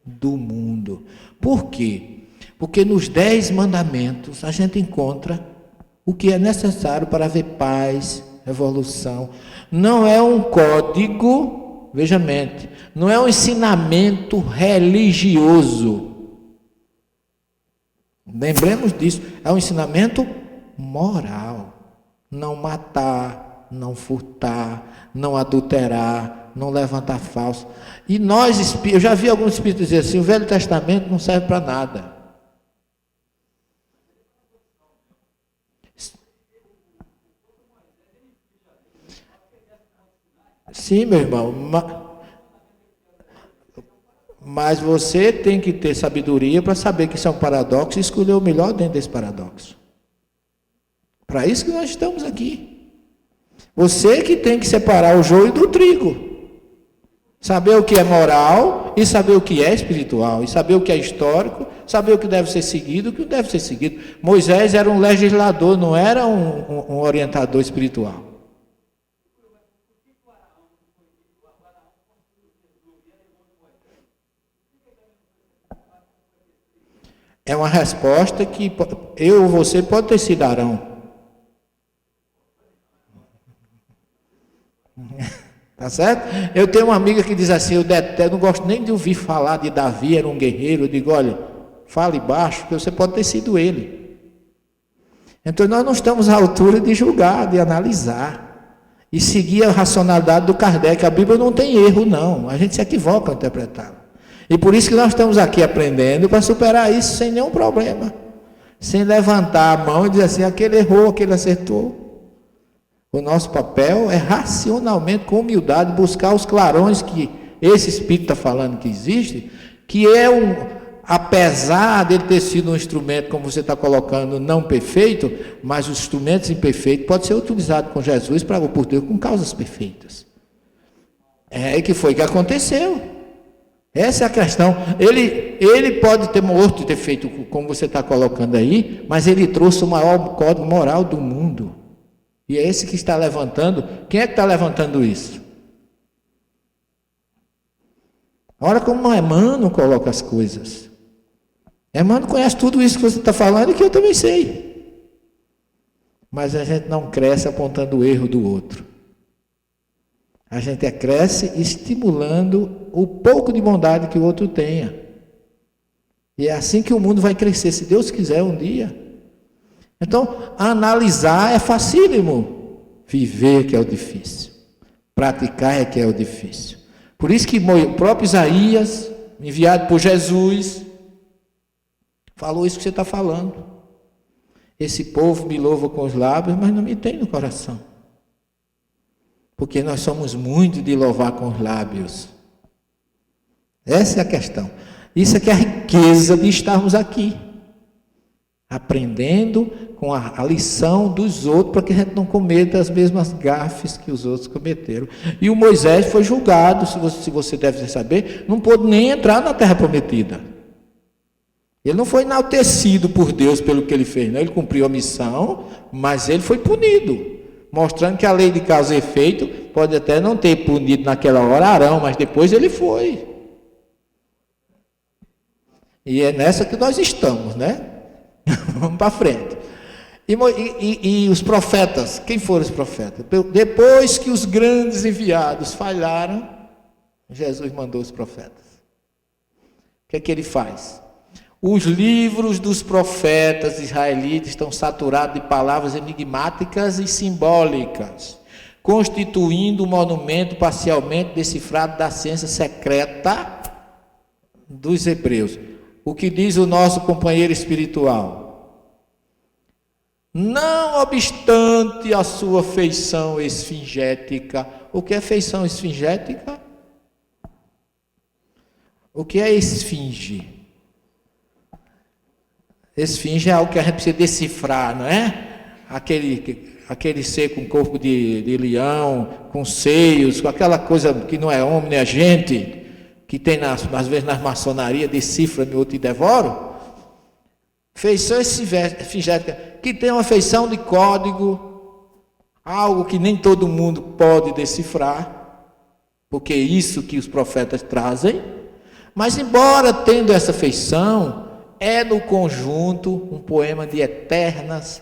Speaker 1: do mundo. Por quê? Porque nos 10 mandamentos a gente encontra o que é necessário para haver paz, evolução. Não é um código, veja mente, não é um ensinamento religioso. Lembremos disso, é um ensinamento moral. Não matar, não furtar, não adulterar, não levantar falso. E nós, eu já vi alguns espíritos dizer assim, o Velho Testamento não serve para nada. Sim, meu irmão, mas você tem que ter sabedoria para saber que isso é um paradoxo e escolher o melhor dentro desse paradoxo. Para isso que nós estamos aqui. Você que tem que separar o joio do trigo. Saber o que é moral e saber o que é espiritual. E saber o que é histórico, saber o que deve ser seguido e o que não deve ser seguido. Moisés era um legislador, não era um orientador espiritual. É uma resposta que eu ou você pode ter sido Arão. Tá certo? Eu tenho uma amiga que diz assim, eu não gosto nem de ouvir falar de Davi, era um guerreiro. Eu digo, olha, fale baixo, porque você pode ter sido ele. Então nós não estamos à altura de julgar, de analisar e seguir a racionalidade do Kardec. A Bíblia não tem erro, não. A gente se equivoca ao interpretá-la. E por isso que nós estamos aqui aprendendo para superar isso sem nenhum problema. Sem levantar a mão e dizer assim, aquele errou, aquele acertou. O nosso papel é racionalmente, com humildade, buscar os clarões que esse Espírito está falando que existe, que é apesar dele ter sido um instrumento, como você está colocando, não perfeito, mas os instrumentos imperfeitos podem ser utilizados com Jesus por Deus com causas perfeitas. É que foi que aconteceu. Essa é a questão. Ele pode ter morto e ter feito como você está colocando aí, mas ele trouxe o maior código moral do mundo. E é esse que está levantando. Quem é que está levantando isso? Olha como Emmanuel coloca as coisas. Emmanuel conhece tudo isso que você está falando e que eu também sei. Mas a gente não cresce apontando o erro do outro. A gente cresce estimulando o pouco de bondade que o outro tenha. E é assim que o mundo vai crescer, se Deus quiser um dia. Então, analisar é facílimo. Viver que é o difícil. Praticar é que é o difícil. Por isso que o próprio Isaías, enviado por Jesus, falou isso que você está falando. Esse povo me louva com os lábios, mas não me tem no coração. Porque nós somos muito de louvar com os lábios. Essa é a questão. Isso é que é a riqueza de estarmos aqui. Aprendendo com a lição dos outros, para que a gente não cometa as mesmas gafes que os outros cometeram. E o Moisés foi julgado, se você deve saber, não pôde nem entrar na terra prometida. Ele não foi enaltecido por Deus pelo que ele fez, não. Ele cumpriu a missão, mas ele foi punido. Mostrando que a lei de causa e efeito pode até não ter punido naquela hora Arão, mas depois ele foi. E é nessa que nós estamos, né? Vamos para frente. E os profetas, quem foram os profetas? Depois que os grandes enviados falharam, Jesus mandou os profetas. O que é que ele faz? Os livros dos profetas israelitas estão saturados de palavras enigmáticas e simbólicas, constituindo um monumento parcialmente decifrado da ciência secreta dos hebreus. O que diz o nosso companheiro espiritual? Não obstante a sua feição esfingética. O que é feição esfingética? O que é esfinge? Esfinge é algo que a gente precisa decifrar, não é? Aquele ser com corpo de leão, com seios, com aquela coisa que não é homem nem a gente, que tem às vezes nas maçonarias, decifra-me, outro e devoro. Feição esfingética, que tem uma feição de código, algo que nem todo mundo pode decifrar. porque é isso que os profetas trazem. Mas, embora tendo essa feição, é no conjunto um poema de eternas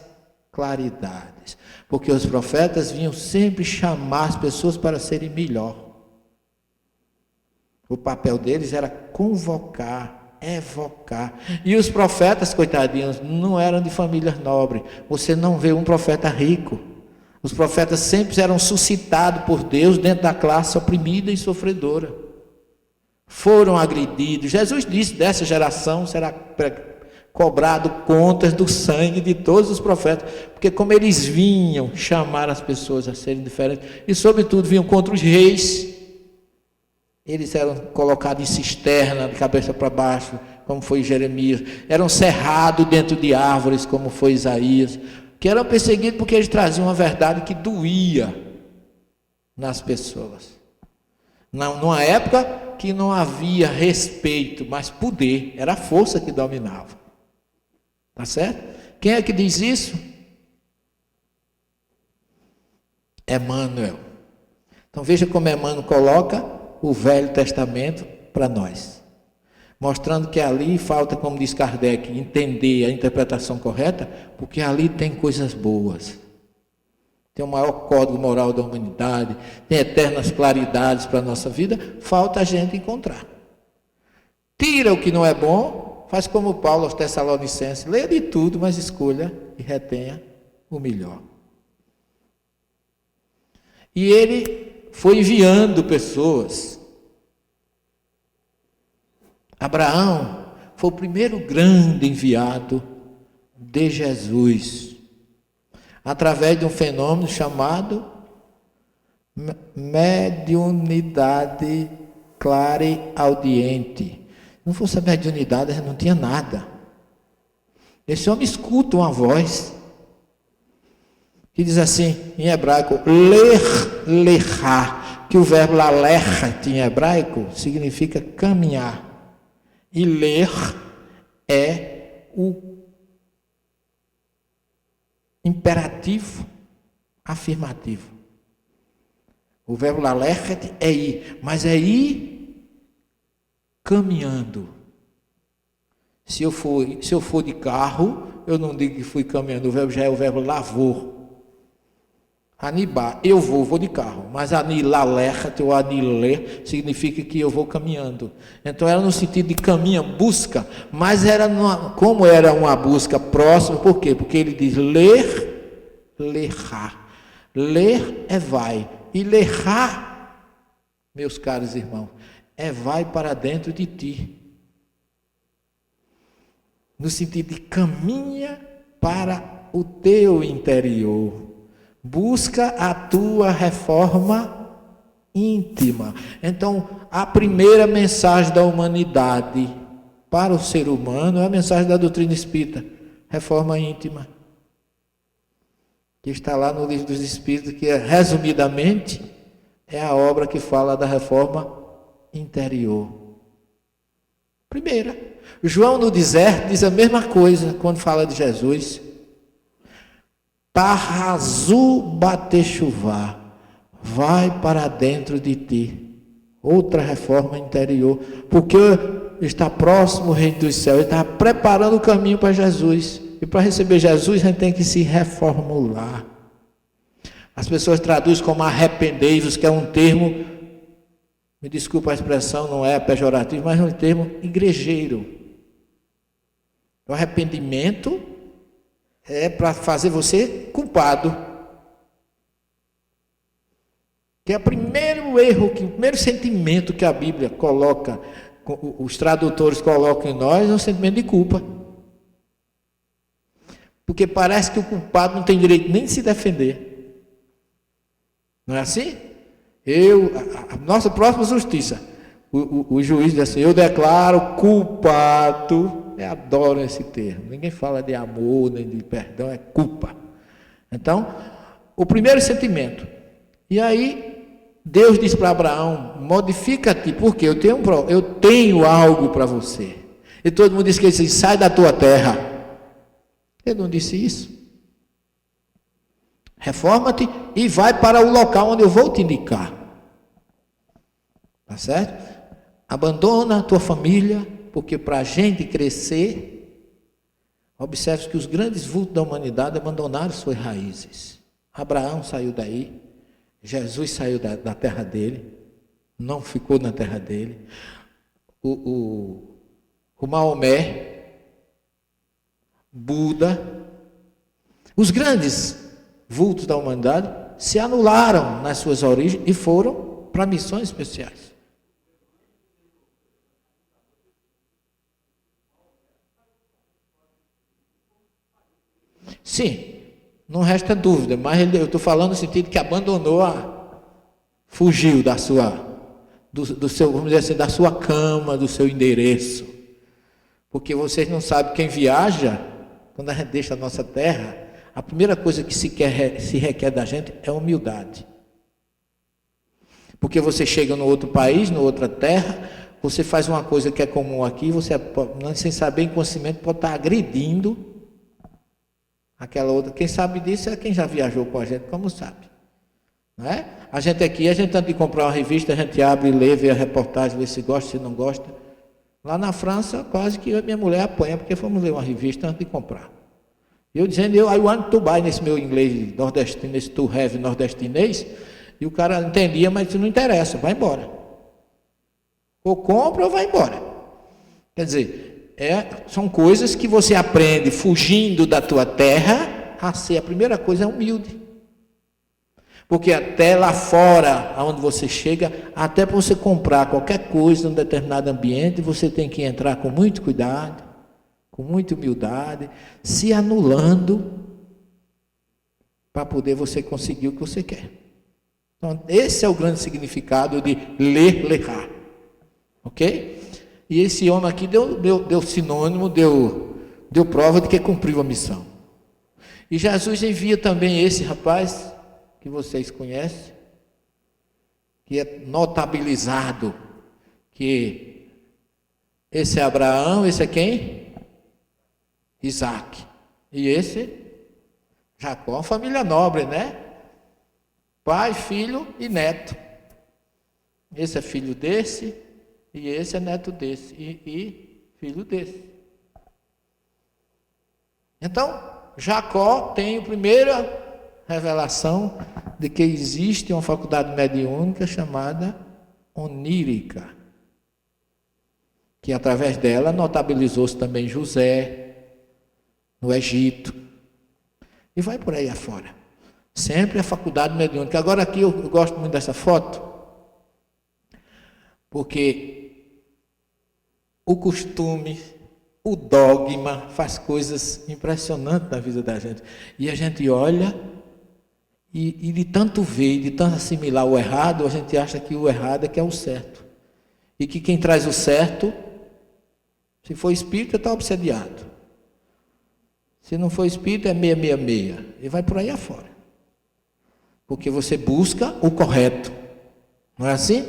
Speaker 1: claridades, porque os profetas vinham sempre chamar as pessoas para serem melhor. O papel deles era convocar, evocar. E os profetas, coitadinhos, não eram de famílias nobres. Você não vê um profeta rico. Os profetas sempre eram suscitados por Deus dentro da classe oprimida e sofredora. Foram agredidos. Jesus disse: dessa geração será cobrado contas do sangue de todos os profetas, porque como eles vinham chamar as pessoas a serem diferentes, e sobretudo vinham contra os reis, eles eram colocados em cisterna, de cabeça para baixo, como foi Jeremias, eram cerrados dentro de árvores, como foi Isaías, que eram perseguidos porque eles traziam uma verdade que doía nas pessoas. Numa época que não havia respeito, mas poder, era a força que dominava. Tá certo? Quem é que diz isso? Emmanuel. Então veja como Emmanuel coloca o Velho Testamento para nós, mostrando que ali falta, como diz Kardec, entender a interpretação correta, porque ali tem coisas boas, tem o maior código moral da humanidade, tem eternas claridades para a nossa vida. Falta a gente encontrar. Tira o que não é bom, faz como Paulo aos Tessalonicenses: lê de tudo, mas escolha e retenha o melhor. E ele foi enviando pessoas. Abraão foi o primeiro grande enviado de Jesus, através de um fenômeno chamado mediunidade clareaudiente. Não fosse a mediunidade, não tinha nada. Esse homem escuta uma voz que diz assim, em hebraico, ler, que o verbo lalech em hebraico significa caminhar. E ler é o imperativo afirmativo. O verbo lalech é ir, mas é ir caminhando. Se eu for de carro, eu não digo que fui caminhando, o verbo já é o verbo lavor. Anibá, eu vou de carro, mas anilalech ou anilê significa que eu vou caminhando. Então era no sentido de caminha, busca, mas como era uma busca próxima, por quê? Porque ele diz ler, lerá. Ler é vai, e lerá, meus caros irmãos, é vai para dentro de ti. No sentido de caminha para o teu interior. Busca a tua reforma íntima. Então, a primeira mensagem da humanidade para o ser humano é a mensagem da doutrina espírita, reforma íntima. Que está lá no Livro dos Espíritos, que resumidamente é a obra que fala da reforma interior. Primeira. João no deserto diz a mesma coisa quando fala de Jesus. Tarrazu batechuvá, vai para dentro de ti. Outra reforma interior, porque está próximo o reino dos céus, ele está preparando o caminho para Jesus. E para receber Jesus, a gente tem que se reformular. As pessoas traduzem como arrependei-vos, que é um termo, me desculpa a expressão, não é pejorativo, mas é um termo igrejeiro. O arrependimento é para fazer você culpado. Que é o primeiro erro, o primeiro sentimento que a Bíblia coloca, os tradutores colocam em nós, é um sentimento de culpa. Porque parece que o culpado não tem direito nem de se defender. Não é assim? A nossa próxima justiça, o juiz diz assim, eu declaro culpado. Eu adoro esse termo. Ninguém fala de amor, nem de perdão, é culpa. Então, o primeiro sentimento. E aí, Deus diz para Abraão, modifica-te, porque eu tenho algo para você. E todo mundo diz que ele diz, sai da tua terra. Ele não disse isso. Reforma-te e vai para o local onde eu vou te indicar. Tá certo? Abandona a tua família, porque para a gente crescer, observe que os grandes vultos da humanidade abandonaram suas raízes. Abraão saiu daí, Jesus saiu da terra dele, não ficou na terra dele. O Maomé, Buda, os grandes vultos da humanidade se anularam nas suas origens e foram para missões especiais. Sim, não resta dúvida, mas eu estou falando no sentido que abandonou, fugiu da sua, do seu, vamos dizer assim, da sua cama, do seu endereço. Porque vocês não sabem, quem viaja, quando a gente deixa a nossa terra, a primeira coisa que se requer da gente é humildade. Porque você chega no outro país, na outra terra, você faz uma coisa que é comum aqui, você, sem saber, inconscientemente, pode estar agredindo aquela outra. Quem sabe disso é quem já viajou com a gente, como sabe. Não é? A gente aqui, antes de comprar uma revista, a gente abre, lê, vê a reportagem, vê se gosta, se não gosta. Lá na França, quase que a minha mulher apanha, porque fomos ler uma revista antes de comprar. Eu dizendo, I want to buy, nesse meu inglês nordestino, nesse to have nordestinês, e o cara entendia, mas isso não interessa, vai embora. Ou compra ou vai embora. Quer dizer, são coisas que você aprende fugindo da tua terra a ser. A primeira coisa é humilde. Porque até lá fora, aonde você chega, até para você comprar qualquer coisa em um determinado ambiente, você tem que entrar com muito cuidado, com muita humildade, se anulando, para poder você conseguir o que você quer. Então, esse é o grande significado de lerrar. Ok? E esse homem aqui deu sinônimo, deu prova de que cumpriu a missão. E Jesus envia também esse rapaz, que vocês conhecem, que é notabilizado, que esse é Abraão, esse é quem? Isaac. E esse, Jacó, uma família nobre, né? Pai, filho e neto. Esse é filho desse, e esse é neto desse, e filho desse. Então, Jacó tem a primeira revelação de que existe uma faculdade mediúnica chamada onírica, que através dela notabilizou-se também José, no Egito, e vai por aí afora. Sempre a faculdade mediúnica. Agora aqui eu gosto muito dessa foto, porque o costume, o dogma faz coisas impressionantes na vida da gente. E a gente olha e de tanto ver, de tanto assimilar o errado, a gente acha que o errado é que é o certo. E que quem traz o certo, se for espírita, está obsediado. Se não for espírita, é 666. E vai por aí afora. Porque você busca o correto. Não é assim?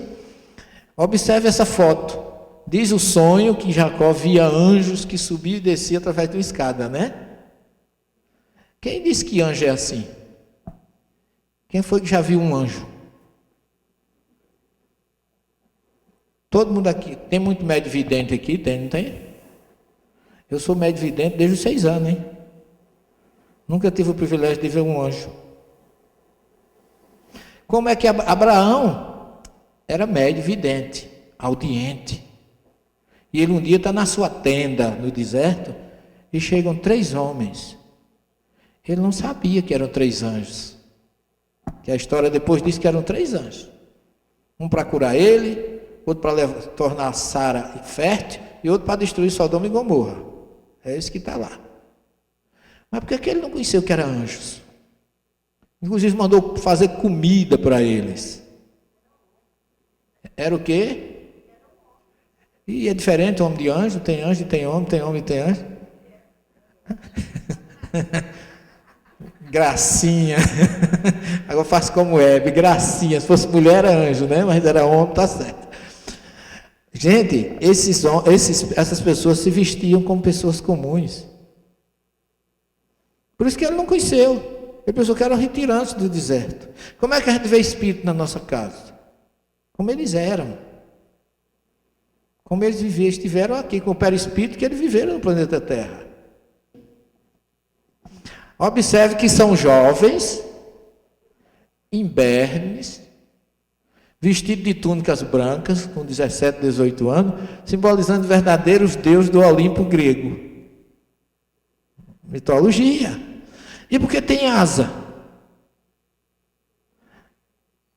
Speaker 1: Observe essa foto. Diz o sonho que Jacó via anjos que subiam e desciam através de uma escada, né? Quem disse que anjo é assim? Quem foi que já viu um anjo? Todo mundo aqui. Tem muito médio vidente aqui? Tem, não tem? Eu sou médio vidente desde os 6 anos, hein? Nunca tive o privilégio de ver um anjo. Como é que Abraão era médio vidente, audiente. E ele um dia está na sua tenda no deserto e chegam 3 homens. Ele não sabia que eram 3 anjos. Que a história depois diz que eram 3 anjos. Um para curar ele, outro para tornar Sara fértil e outro para destruir Sodoma e Gomorra. É esse que está lá. Mas por que ele não conheceu que eram anjos? Inclusive mandou fazer comida para eles. Era o quê? E é diferente homem de anjo, tem anjo e tem homem, tem homem e tem anjo. Gracinha. Agora faço como Hebe, gracinha. Se fosse mulher era anjo, né? Mas era homem, tá certo. Gente, essas pessoas se vestiam como pessoas comuns. Por isso que ele não conheceu. Ele pensou que eram retirantes do deserto. Como é que a gente vê espírito na nossa casa? Como eles eram. como eles estiveram aqui com o perispírito que eles viveram no planeta Terra. Observe que são jovens, imbernes, vestidos de túnicas brancas, com 17, 18 anos, simbolizando verdadeiros deuses do Olimpo grego. Mitologia. E porque tem asa?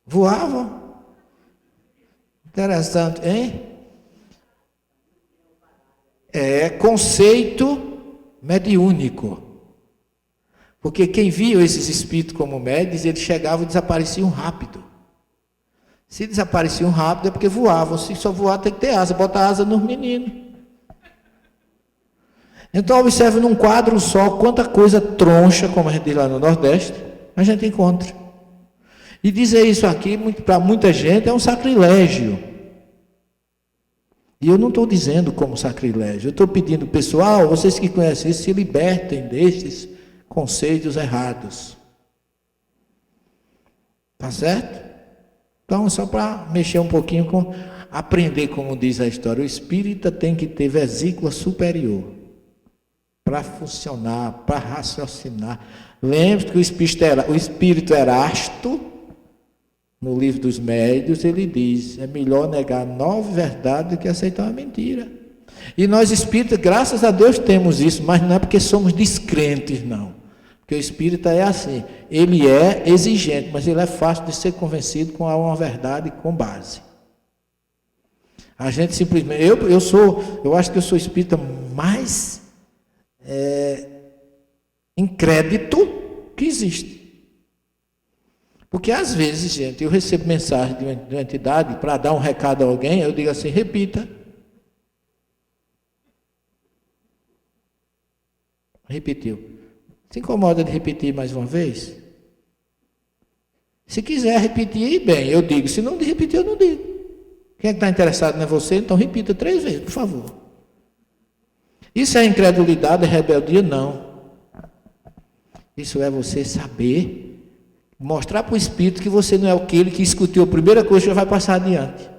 Speaker 1: Voavam. Interessante, hein? É conceito mediúnico. Porque quem via esses espíritos como médios, eles chegavam e desapareciam rápido. Se desapareciam rápido é porque voavam. Se só voar tem que ter asa, bota asa nos meninos. Então observe num quadro só quanta coisa troncha, como a gente diz lá no Nordeste, a gente encontra. E dizer isso aqui, para muita gente, é um sacrilégio. E eu não estou dizendo como sacrilégio, eu estou pedindo, pessoal, vocês que conhecem isso, se libertem destes conceitos errados. Tá certo? Então, só para mexer um pouquinho com, aprender como diz a história, o espírita tem que ter vesícula superior para funcionar, para raciocinar. Lembre-se que o espírito Erasto, no livro dos médios, ele diz, é melhor negar 9 verdades do que aceitar uma mentira. E nós espíritas, graças a Deus, temos isso, mas não é porque somos descrentes, não. Porque o espírita é assim, ele é exigente, mas ele é fácil de ser convencido com uma verdade com base. A gente simplesmente, eu acho que eu sou o espírita mais incrédito que existe. Porque às vezes, gente, eu recebo mensagem de uma entidade para dar um recado a alguém, eu digo assim, repita. Repetiu. Se incomoda de repetir mais uma vez? Se quiser repetir, bem, eu digo. Se não de repetir, eu não digo. Quem está interessado não é você, então repita 3 vezes, por favor. Isso é incredulidade, é rebeldia? Não. Isso é você saber, mostrar para o Espírito que você não é aquele que escutou a primeira coisa e já vai passar adiante.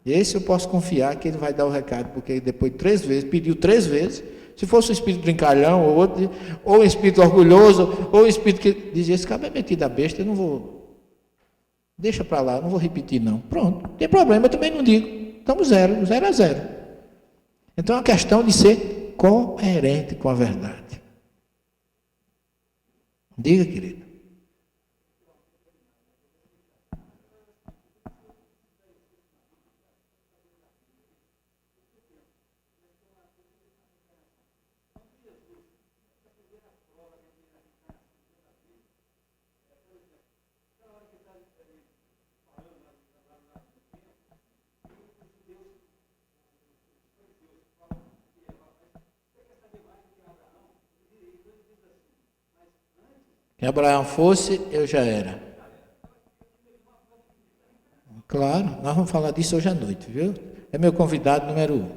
Speaker 1: Esse eu posso confiar que ele vai dar o recado, porque depois de 3 vezes, pediu 3 vezes. Se fosse um espírito brincalhão, ou um espírito orgulhoso, ou um espírito que dizia, esse cara é metido a besta, eu não vou, deixa para lá, eu não vou repetir não. Pronto, não tem problema, eu também não digo. Estamos 0 a 0. Então é uma questão de ser coerente com a verdade. Diga, querido. Se Abraão fosse, eu já era. Claro, nós vamos falar disso hoje à noite, viu? É meu convidado número 1.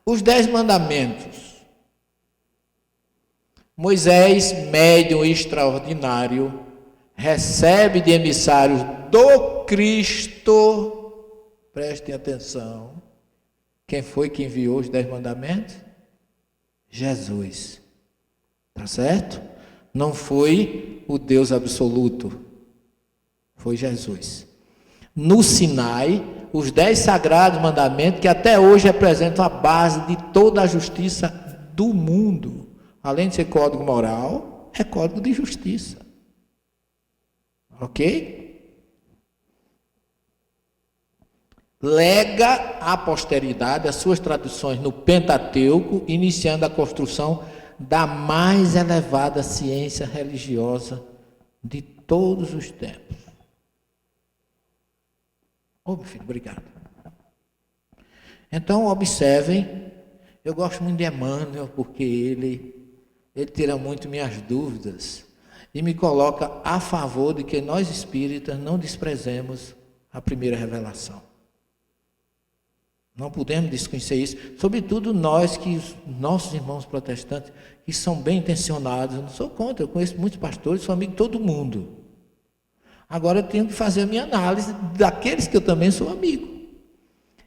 Speaker 1: Os 10 mandamentos. Moisés, médium extraordinário, recebe de emissários do Cristo, prestem atenção, quem foi que enviou os 10 mandamentos? Jesus. Tá certo? Não foi o Deus absoluto, foi Jesus. No Sinai, os 10 sagrados mandamentos que até hoje representam a base de toda a justiça do mundo. Além de ser código moral, é código de justiça. Ok? Lega à posteridade as suas traduções no Pentateuco, iniciando a construção da mais elevada ciência religiosa de todos os tempos. Meu filho, obrigado. Então, observem, eu gosto muito de Emmanuel, porque ele tira muito minhas dúvidas e me coloca a favor de que nós espíritas não desprezemos a primeira revelação. Não podemos desconhecer isso, sobretudo nós, que os nossos irmãos protestantes, que são bem intencionados, eu não sou contra, eu conheço muitos pastores, sou amigo de todo mundo. Agora eu tenho que fazer a minha análise daqueles que eu também sou amigo.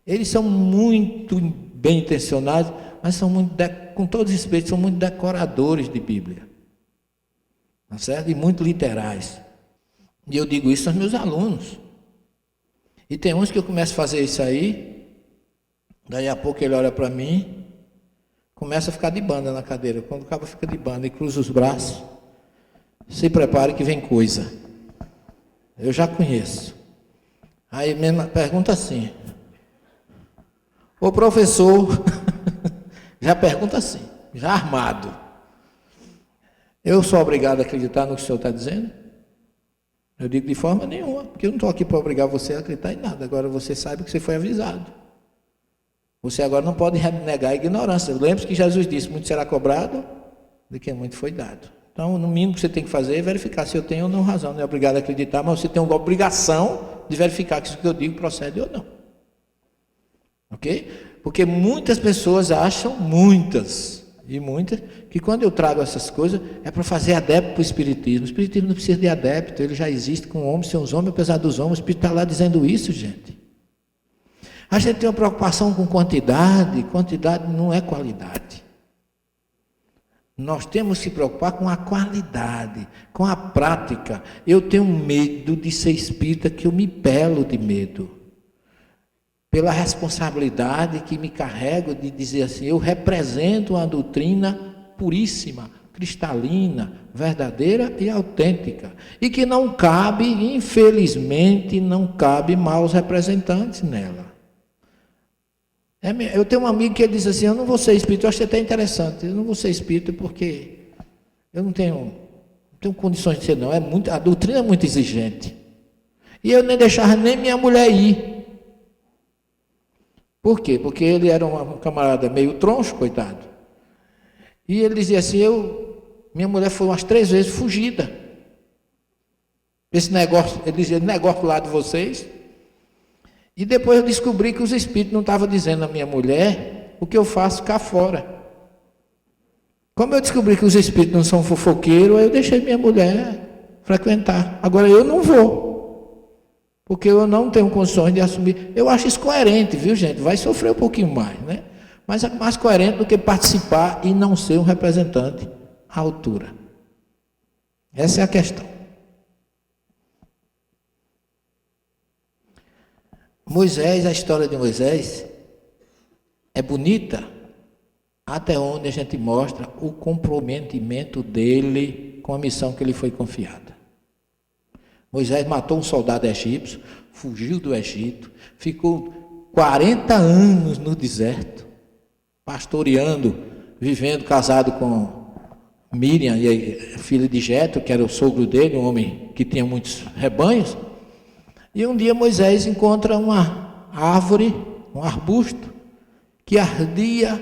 Speaker 1: Eles são muito bem intencionados, mas são muito, com todo respeito, são muito decoradores de Bíblia. Tá certo? E muito literais. E eu digo isso aos meus alunos. E tem uns que eu começo a fazer isso aí, daí a pouco ele olha para mim, começa a ficar de banda na cadeira. Quando o cabo fica de banda e cruza os braços, se prepare que vem coisa. Eu já conheço. Aí mesmo pergunta assim: ô professor, já pergunta assim, já armado. Eu sou obrigado a acreditar no que o senhor está dizendo? Eu digo de forma nenhuma, porque eu não estou aqui para obrigar você a acreditar em nada. Agora você sabe que você foi avisado. Você agora não pode negar a ignorância. Lembre-se que Jesus disse: muito será cobrado de quem muito foi dado. Então, no mínimo que você tem que fazer é verificar se eu tenho ou não razão. Não é obrigado a acreditar, mas você tem uma obrigação de verificar que isso que eu digo procede ou não. Ok? Porque muitas pessoas acham, que quando eu trago essas coisas é para fazer adepto para o Espiritismo. O Espiritismo não precisa de adepto, ele já existe com homens, sem os homens, apesar dos homens. O Espírito está lá dizendo isso, gente. A gente tem uma preocupação com quantidade não é qualidade. Nós temos que se preocupar com a qualidade, com a prática. Eu tenho medo de ser espírita, que eu me pelo de medo. Pela responsabilidade que me carrego de dizer assim: eu represento uma doutrina puríssima, cristalina, verdadeira e autêntica. E que não cabe, infelizmente, não cabe maus representantes nela. Eu tenho um amigo que ele diz assim: eu não vou ser espírita. Eu achei até interessante. Eu não vou ser espírita porque eu não tenho condições de ser, não. A doutrina é muito exigente. E eu nem deixava nem minha mulher ir. Por quê? Porque ele era um camarada meio troncho, coitado. E ele dizia assim: minha mulher foi umas 3 vezes fugida. Esse negócio, ele dizia: negócio lá de vocês. E depois eu descobri que os espíritos não estavam dizendo à minha mulher o que eu faço cá fora. Como eu descobri que os espíritos não são fofoqueiros, aí eu deixei minha mulher frequentar. Agora eu não vou, porque eu não tenho condições de assumir. Eu acho isso coerente, viu, gente? Vai sofrer um pouquinho mais, né? Mas é mais coerente do que participar e não ser um representante à altura. Essa é a questão. Moisés, a história de Moisés é bonita até onde a gente mostra o comprometimento dele com a missão que lhe foi confiada. Moisés matou um soldado egípcio, fugiu do Egito, ficou 40 anos no deserto, pastoreando, vivendo, casado com Miriam, filha de Jetro, que era o sogro dele, um homem que tinha muitos rebanhos. E um dia Moisés encontra uma árvore, um arbusto, que ardia,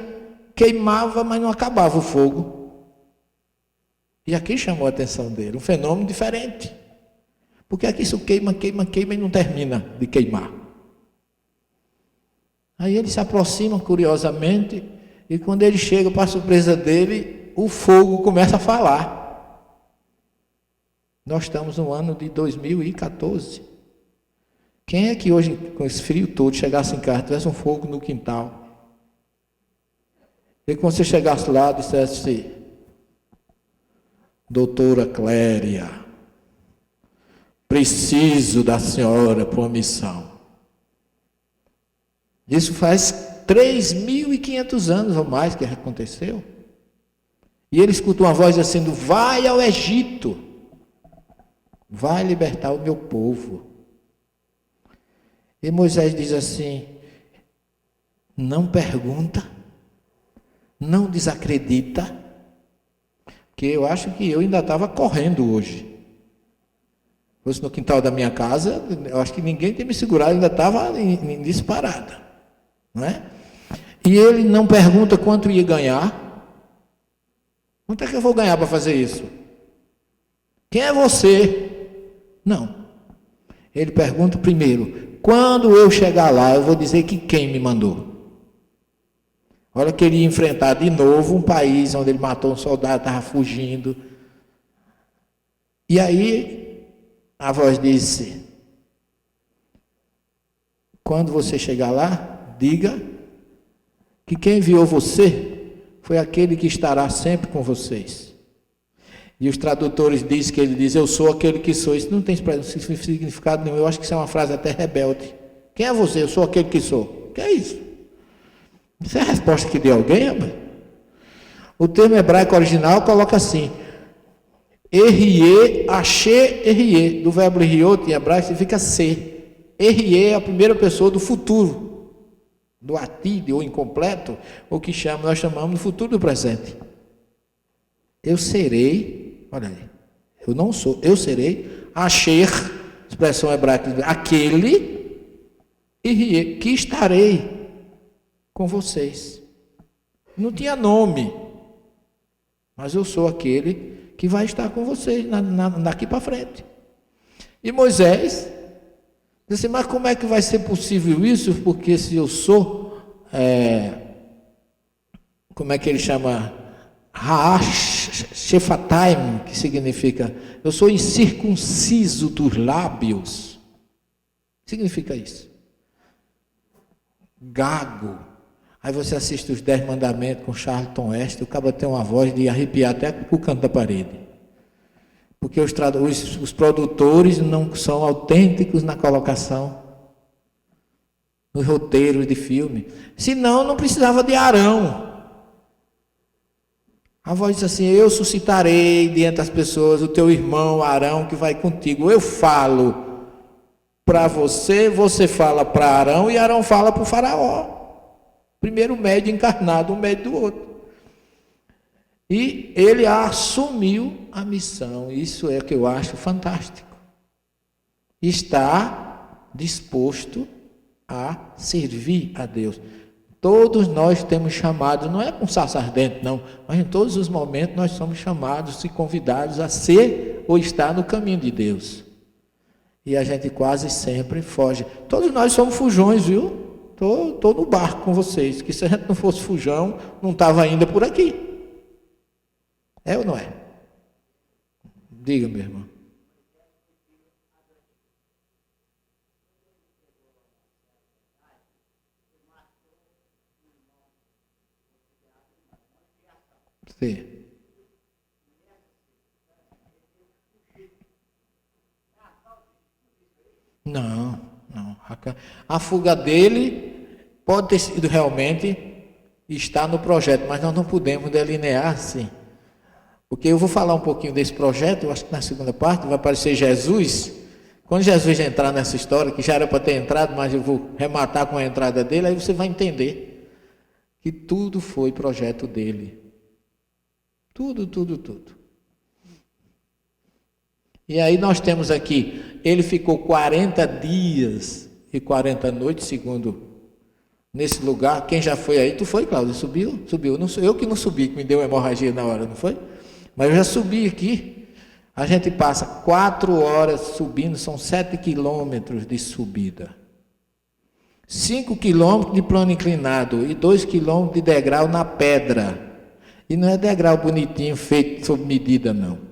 Speaker 1: queimava, mas não acabava o fogo. E aqui chamou a atenção dele, um fenômeno diferente. Porque aqui isso queima e não termina de queimar. Aí ele se aproxima curiosamente, e quando ele chega, para a surpresa dele, o fogo começa a falar. Nós estamos no ano de 2014. Quem é que hoje, com esse frio todo, chegasse em casa, tivesse um fogo no quintal? E quando você chegasse lá, dissesse: doutora Cléria, preciso da senhora para uma missão. Isso faz 3.500 anos ou mais que aconteceu. E ele escuta uma voz assim: vai ao Egito, vai libertar o meu povo. E Moisés diz assim: não pergunta, não desacredita, porque eu acho que eu ainda estava correndo hoje. Se fosse no quintal da minha casa, eu acho que ninguém tinha me segurado, ainda estava em disparada, não é? E ele não pergunta quanto ia ganhar. Quanto é que eu vou ganhar para fazer isso? Quem é você? Não. Ele pergunta primeiro: quando eu chegar lá, eu vou dizer que quem me mandou. Olha que ele ia enfrentar de novo um país onde ele matou um soldado, estava fugindo. E aí, a voz disse: quando você chegar lá, diga que quem enviou você foi aquele que estará sempre com vocês. E os tradutores dizem que ele diz: eu sou aquele que sou. Isso não tem significado nenhum. Eu acho que isso é uma frase até rebelde. Quem é você? Eu sou aquele que sou. O que é isso? Isso é a resposta que deu alguém, rapaz? O termo hebraico original coloca assim: Erie, Ache, Erie. Do verbo Eriot em hebraico significa ser. Erie é a primeira pessoa do futuro, do atídio ou incompleto, o que nós chamamos de futuro do presente. Eu serei, olha aí, eu não sou, eu serei, Asher, expressão hebraica, aquele, Erie, que estarei com vocês. Não tinha nome, mas eu sou aquele que vai estar com vocês daqui para frente. E Moisés disse: mas como é que vai ser possível isso? Porque se eu sou, como é que ele chama? Shephataim, que significa, eu sou incircunciso dos lábios. Significa isso. Gago. Aí você assiste os 10 mandamentos com Charlton Heston, o cara tem uma voz de arrepiar até o canto da parede. Porque os produtores não são autênticos na colocação, nos roteiros de filme. Senão, não precisava de Arão. A voz diz assim: eu suscitarei diante das pessoas o teu irmão Arão que vai contigo. Eu falo para você, você fala para Arão e Arão fala para o faraó. Primeiro médio encarnado, um médio do outro. E ele assumiu a missão. Isso é o que eu acho fantástico. Está disposto a servir a Deus. Todos nós temos chamado, não é com saça ardente, não, mas em todos os momentos nós somos chamados e convidados a ser ou estar no caminho de Deus. E a gente quase sempre foge. Todos nós somos fujões, viu? Estou no barco com vocês, que se a gente não fosse fujão, não estava ainda por aqui. É ou não é? Diga, meu irmão. Sim. Não. A fuga dele pode ter sido realmente estar no projeto, mas nós não podemos delinear assim. Porque eu vou falar um pouquinho desse projeto, eu acho que na segunda parte vai aparecer Jesus. Quando Jesus entrar nessa história, que já era para ter entrado, mas eu vou rematar com a entrada dele, aí você vai entender que tudo foi projeto dele. Tudo. E aí nós temos aqui, ele ficou 40 dias e 40 noites, segundo, nesse lugar. Quem já foi aí? Tu foi, Cláudio? Subiu? Subiu. Não sou eu que não subi, que me deu hemorragia na hora, não foi? Mas eu já subi aqui. A gente passa 4 horas subindo, são 7 quilômetros de subida. 5 quilômetros de plano inclinado e 2 quilômetros de degrau na pedra. E não é degrau bonitinho, feito sob medida, não.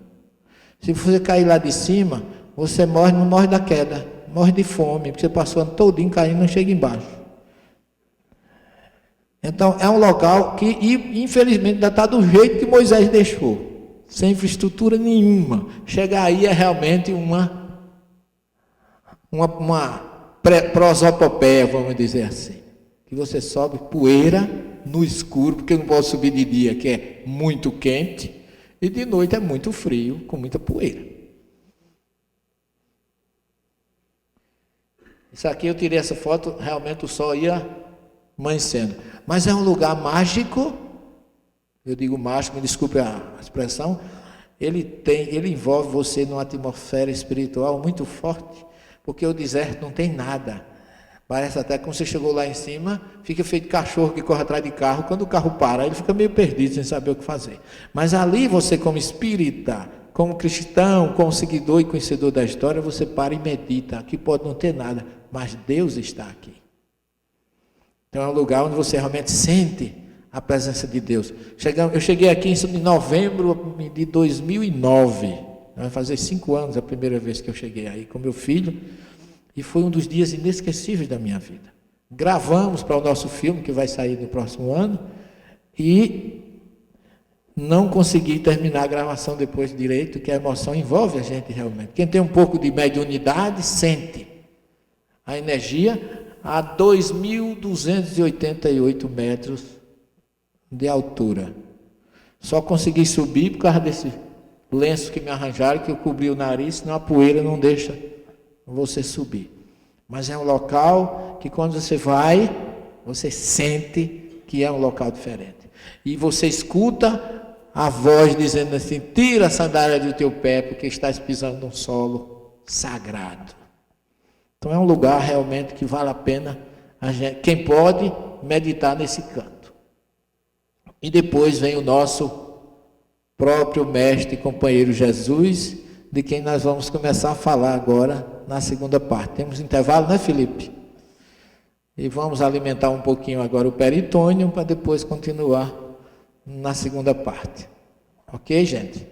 Speaker 1: Se você cair lá de cima, você morre, não morre da queda, morre de fome, porque você passou o ano todinho caindo e não chega embaixo. Então, é um local que, infelizmente, ainda está do jeito que Moisés deixou, sem infraestrutura nenhuma. Chegar aí é realmente uma prosopopeia, vamos dizer assim. Que você sobe poeira no escuro, porque não pode subir de dia, que é muito quente, e de noite é muito frio, com muita poeira. Isso aqui eu tirei essa foto, realmente o sol ia amanhecendo. Mas é um lugar mágico, eu digo mágico, me desculpe a expressão, ele envolve você numa atmosfera espiritual muito forte, porque o deserto não tem nada. Parece até que quando você chegou lá em cima, fica feito cachorro que corre atrás de carro. Quando o carro para, ele fica meio perdido, sem saber o que fazer. Mas ali você, como espírita, como cristão, como seguidor e conhecedor da história, você para e medita. Aqui pode não ter nada, mas Deus está aqui. Então é um lugar onde você realmente sente a presença de Deus. Eu cheguei aqui em novembro de 2009. Vai fazer 5 anos a primeira vez que eu cheguei aí com meu filho. E foi um dos dias inesquecíveis da minha vida. Gravamos para o nosso filme, que vai sair no próximo ano. E não consegui terminar a gravação depois direito, que a emoção envolve a gente realmente. Quem tem um pouco de mediunidade, sente a energia a 2.288 metros de altura. Só consegui subir por causa desse lenço que me arranjaram, que eu cobri o nariz, senão a poeira não deixa você subir. Mas é um local que quando você vai, você sente que é um local diferente. E você escuta a voz dizendo assim: tira a sandália do teu pé, porque estás pisando num solo sagrado. Então é um lugar realmente que vale a pena quem pode meditar nesse canto. E depois vem o nosso próprio mestre e companheiro Jesus, de quem nós vamos começar a falar agora na segunda parte. Temos intervalo, né, Felipe? E vamos alimentar um pouquinho agora o peritônio para depois continuar na segunda parte. Ok, gente?